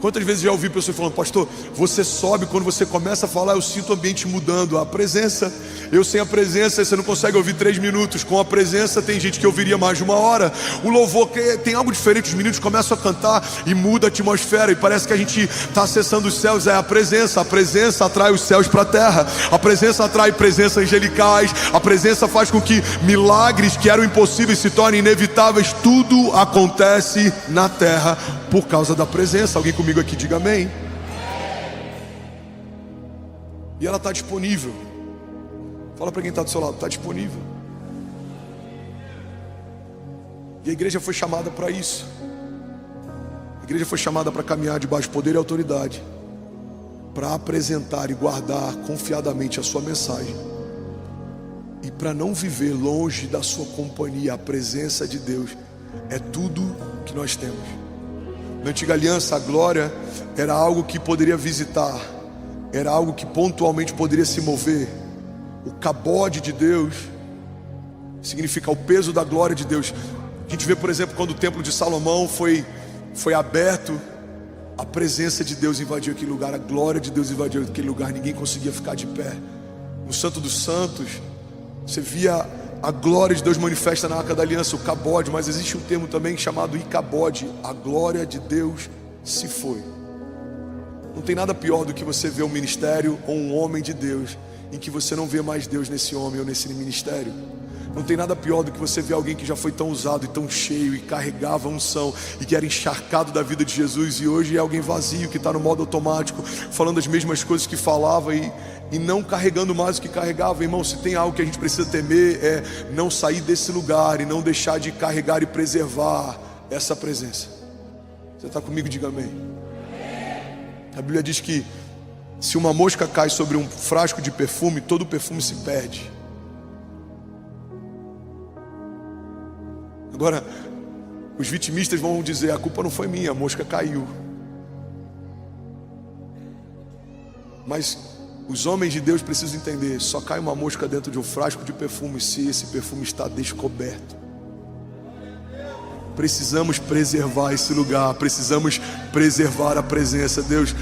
[SPEAKER 1] Quantas vezes já ouvi pessoas falando, pastor, você sobe, quando você começa a falar, eu sinto o ambiente mudando. A presença, eu sem a presença, você não consegue ouvir 3 minutos. Com a presença tem gente que ouviria mais de 1 hora. O louvor, tem algo diferente, os meninos começam a cantar e muda a atmosfera. E parece que a gente está acessando os céus. É a presença atrai os céus para a terra. A presença atrai presenças angelicais. A presença faz com que milagres que eram impossíveis se tornem inevitáveis. Tudo acontece na terra por causa da presença. Alguém comigo aqui, diga amém. E ela está disponível. Fala para quem está do seu lado, está disponível. E a igreja foi chamada para isso. A igreja foi chamada para caminhar debaixo de poder e autoridade, para apresentar e guardar confiadamente a sua mensagem, e para não viver longe da sua companhia. A presença de Deus é tudo que nós temos. Na antiga aliança, a glória era algo que poderia visitar, era algo que pontualmente poderia se mover. O cabode de Deus significa o peso da glória de Deus. A gente vê, por exemplo, quando o templo de Salomão foi aberto, a presença de Deus invadiu aquele lugar, a glória de Deus invadiu aquele lugar, ninguém conseguia ficar de pé. No Santo dos Santos, você via a glória de Deus manifesta na Arca da Aliança, o cabode, mas existe um termo também chamado icabode. A glória de Deus se foi. Não tem nada pior do que você ver um ministério ou um homem de Deus em que você não vê mais Deus nesse homem ou nesse ministério. Não tem nada pior do que você ver alguém que já foi tão usado e tão cheio e carregava a unção e que era encharcado da vida de Jesus, e hoje é alguém vazio que está no modo automático, falando as mesmas coisas que falava e não carregando mais o que carregava. Irmão, se tem algo que a gente precisa temer, é não sair desse lugar e não deixar de carregar e preservar essa presença. Você está comigo? Diga amém. A Bíblia diz que se uma mosca cai sobre um frasco de perfume, todo o perfume se perde. Agora, os vitimistas vão dizer, a culpa não foi minha, a mosca caiu. Mas os homens de Deus precisam entender, só cai uma mosca dentro de um frasco de perfume se esse perfume está descoberto. Precisamos preservar esse lugar, precisamos preservar a presença. Deus,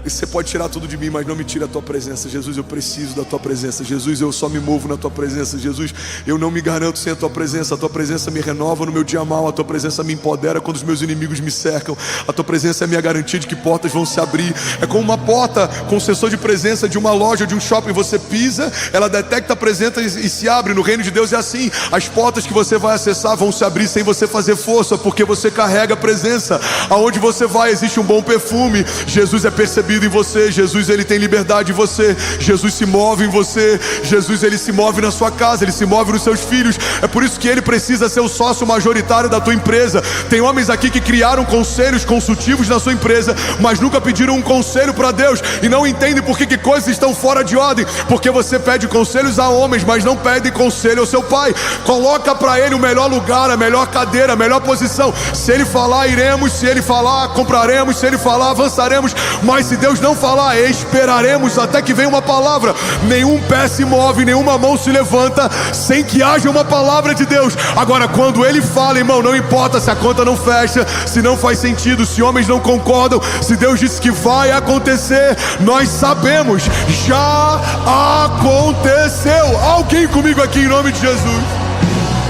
[SPEAKER 1] você pode tirar tudo de mim, mas não me tira a tua presença. Jesus, eu preciso da tua presença. Jesus, eu só me movo na tua presença. Jesus, eu não me garanto sem a tua presença. A tua presença me renova no meu dia mal. A tua presença me empodera quando os meus inimigos me cercam. A tua presença é a minha garantia de que portas vão se abrir. É como uma porta com sensor de presença de uma loja, de um shopping. Você pisa, ela detecta a presença e se abre. No reino de Deus é assim. As portas que você vai acessar vão se abrir sem você fazer força, porque você carrega a presença. Aonde você vai existe um bom perfume. Jesus é percebido em você. Jesus, ele tem liberdade em você. Jesus se move em você. Jesus, ele se move na sua casa, ele se move nos seus filhos. É por isso que ele precisa ser o sócio majoritário da tua empresa. Tem homens aqui que criaram conselhos consultivos na sua empresa, mas nunca pediram um conselho para Deus e não entendem por que coisas estão fora de ordem. Porque você pede conselhos a homens, mas não pede conselho ao seu pai. Coloca para ele o melhor lugar, a melhor cadeira, a melhor posição. Se ele falar, iremos. Se ele falar, compraremos. Se ele falar, avançaremos. Mas se Deus não falar, esperaremos até que venha uma palavra. Nenhum pé se move, nenhuma mão se levanta sem que haja uma palavra de Deus. Agora, quando ele fala, irmão, não importa se a conta não fecha, se não faz sentido, se homens não concordam, se Deus disse que vai acontecer, nós sabemos, já aconteceu. Alguém comigo aqui em nome de Jesus?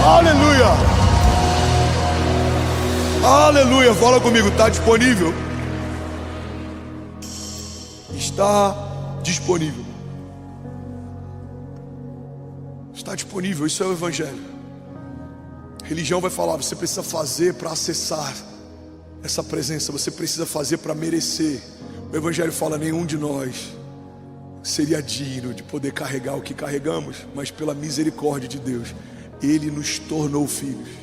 [SPEAKER 1] Aleluia, aleluia. Fala comigo, está disponível? Está disponível. Está disponível, isso é o Evangelho. Religião vai falar, você precisa fazer para acessar essa presença, você precisa fazer para merecer. O Evangelho fala, nenhum de nós seria digno de poder carregar o que carregamos, mas pela misericórdia de Deus, Ele nos tornou filhos.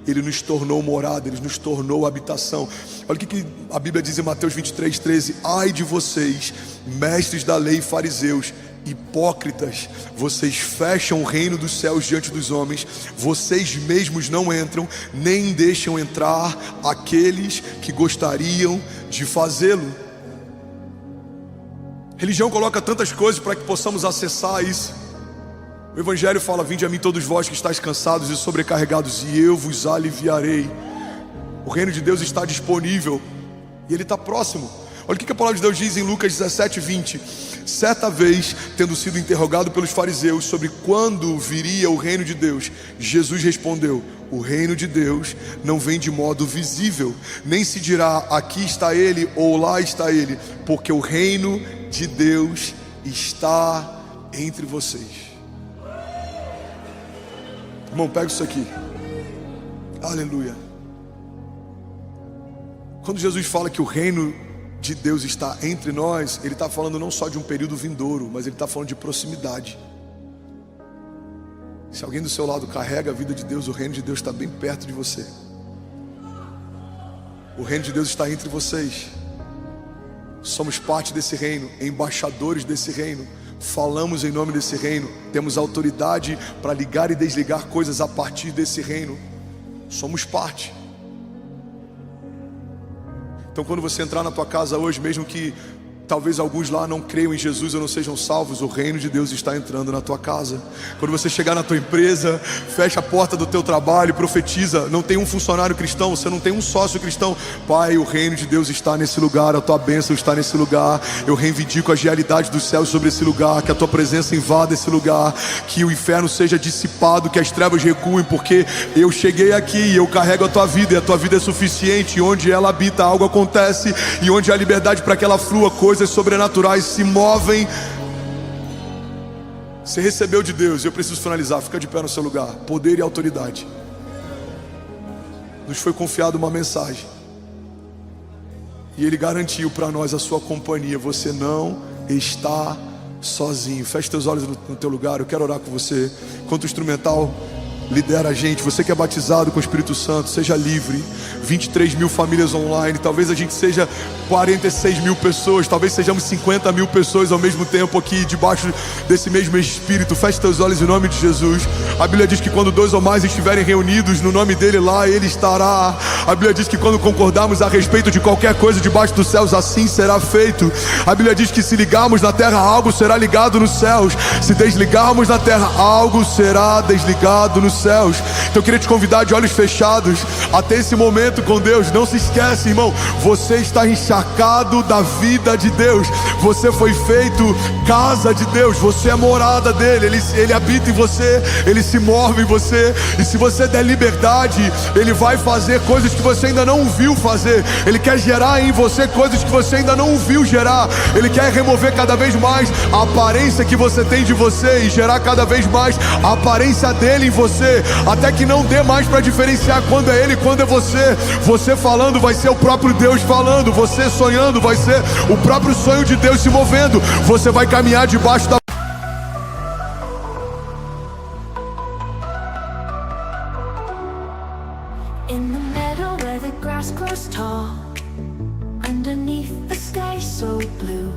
[SPEAKER 1] Ele nos tornou morada, Ele nos tornou habitação. Olha o que a Bíblia diz em Mateus 23:13. Ai de vocês, mestres da lei e fariseus, hipócritas, vocês fecham o reino dos céus diante dos homens. Vocês mesmos não entram, nem deixam entrar aqueles que gostariam de fazê-lo. Religião coloca tantas coisas para que possamos acessar isso. O Evangelho fala: vinde a mim todos vós que estáis cansados e sobrecarregados, e eu vos aliviarei. O reino de Deus está disponível e ele está próximo. Olha o que a palavra de Deus diz em Lucas 17:20. Certa vez, tendo sido interrogado pelos fariseus sobre quando viria o reino de Deus, Jesus respondeu: o reino de Deus não vem de modo visível, nem se dirá aqui está ele ou lá está ele, porque o reino de Deus está entre vocês. Irmão, pega isso aqui. Aleluia. Quando Jesus fala que o reino de Deus está entre nós, ele está falando não só de um período vindouro, mas ele está falando de proximidade. Se alguém do seu lado carrega a vida de Deus, o reino de Deus está bem perto de você. O reino de Deus está entre vocês. Somos parte desse reino, embaixadores desse reino, falamos em nome desse reino, temos autoridade para ligar e desligar coisas a partir desse reino. Somos parte. Então quando você entrar na tua casa hoje, mesmo que talvez alguns lá não creiam em Jesus ou não sejam salvos, o reino de Deus está entrando na tua casa. Quando você chegar na tua empresa, fecha a porta do teu trabalho, profetiza: não tem um funcionário cristão, você não tem um sócio cristão. Pai, o reino de Deus está nesse lugar, a tua bênção está nesse lugar. Eu reivindico as realidades dos céus sobre esse lugar, que a tua presença invada esse lugar, que o inferno seja dissipado, que as trevas recuem, porque eu cheguei aqui e eu carrego a tua vida, e a tua vida é suficiente. E onde ela habita, algo acontece, e onde há liberdade para que ela flua, coisas sobrenaturais se movem. Você recebeu de Deus, e eu preciso finalizar, fica de pé no seu lugar. Poder e autoridade. Nos foi confiado uma mensagem, e Ele garantiu para nós a sua companhia. Você não está sozinho. Feche teus olhos no teu lugar, eu quero orar com você. Enquanto o instrumental lidera a gente, você que é batizado com o Espírito Santo, seja livre. 23 mil famílias online, talvez a gente seja 46 mil pessoas, talvez sejamos 50 mil pessoas ao mesmo tempo aqui, debaixo desse mesmo Espírito. Feche teus olhos em nome de Jesus. A Bíblia diz que quando dois ou mais estiverem reunidos no nome dele, lá ele estará. A Bíblia diz que quando concordarmos a respeito de qualquer coisa debaixo dos céus, assim será feito. A Bíblia diz que se ligarmos na terra, algo será ligado nos céus. Se desligarmos na terra, algo será desligado nos céus. Então eu queria te convidar, de olhos fechados, até esse momento com Deus. Não se esquece, irmão, você está encharcado da vida de Deus. Você foi feito casa de Deus. Você é morada dele. Ele habita em você, ele se move em você. E se você der liberdade, ele vai fazer coisas que você ainda não viu fazer. Ele quer gerar em você coisas que você ainda não viu gerar. Ele quer remover cada vez mais a aparência que você tem de você e gerar cada vez mais a aparência dele em você, até que não dê mais para diferenciar quando é ele e quando é você. Você falando vai ser o próprio Deus falando. Você sonhando vai ser o próprio sonho de Deus se movendo. Você vai caminhar debaixo da...
[SPEAKER 2] In the meadow where the grass grows tall, underneath the sky so blue,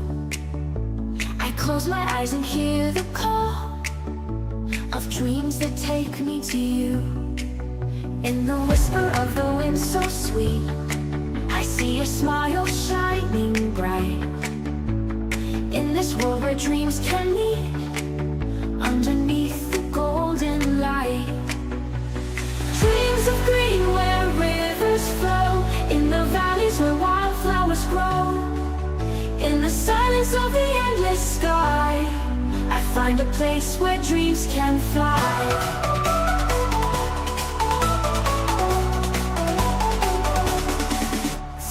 [SPEAKER 2] I close my eyes and hear the call of dreams that take me to you. In the whisper of the wind so sweet, I see your smile shining bright. In this world where dreams can meet, underneath the golden light. Dreams of green where rivers flow, in the valleys where wildflowers grow. In the silence of the endless sky, I find a place where dreams can fly.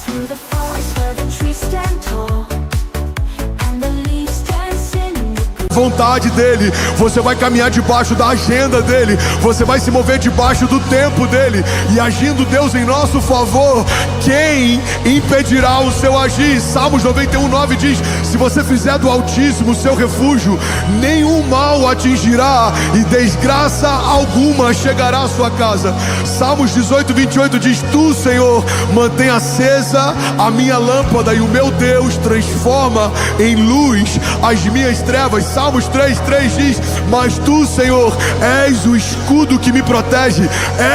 [SPEAKER 2] Through the forest where the trees stand tall, and the leaves dance in the
[SPEAKER 1] vontade dele, você vai caminhar debaixo da agenda dele, você vai se mover debaixo do tempo dele, e agindo Deus em nosso favor, quem impedirá o seu agir? Salmos 91:9 diz: se você fizer do Altíssimo o seu refúgio, nenhum mal atingirá e desgraça alguma chegará à sua casa. Salmos 18:28 diz: tu, Senhor, mantém acesa a minha lâmpada, e o meu Deus transforma em luz as minhas trevas. Salmos 3:3 diz: mas tu, Senhor, és o escudo que me protege,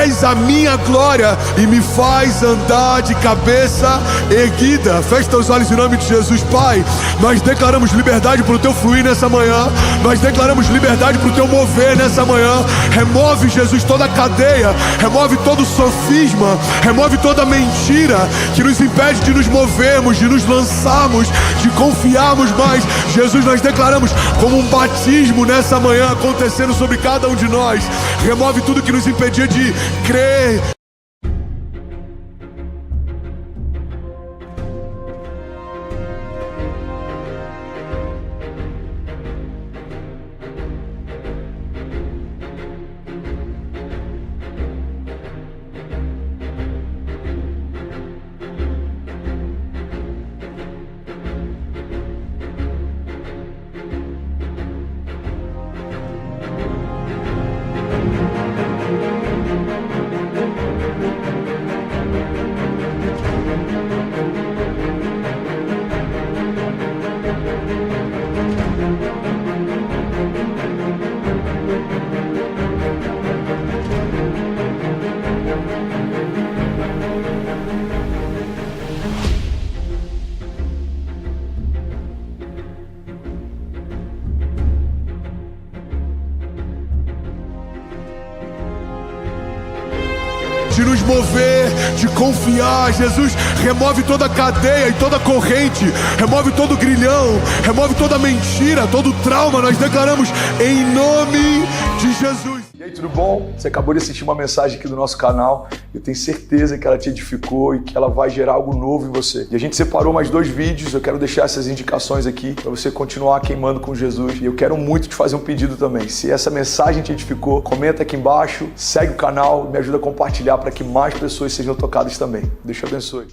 [SPEAKER 1] és a minha glória e me faz andar de cabeça erguida. Feche teus olhos em nome de Jesus. Pai, nós declaramos liberdade para o teu fluir nessa manhã, nós declaramos liberdade para o teu mover nessa manhã. Remove, Jesus, toda a cadeia, remove todo o sofisma, remove toda a mentira que nos impede de nos movermos, de nos lançarmos, de confiarmos mais. Jesus, nós declaramos como um batismo nessa manhã acontecendo sobre cada um de nós. Remove tudo que nos impedia de crer. De nos mover, de confiar. Jesus, remove toda a cadeia e toda a corrente, remove todo o grilhão, remove toda a mentira, todo o trauma. Nós declaramos em nome de Jesus. E aí, tudo bom? Você acabou de assistir uma mensagem aqui do nosso canal. Eu tenho certeza que ela te edificou e que ela vai gerar algo novo em você. E a gente separou mais 2 vídeos. Eu quero deixar essas indicações aqui para você continuar queimando com Jesus. E eu quero muito te fazer um pedido também. Se essa mensagem te edificou, comenta aqui embaixo, segue o canal, me ajuda a compartilhar para que mais pessoas sejam tocadas também. Deus te abençoe.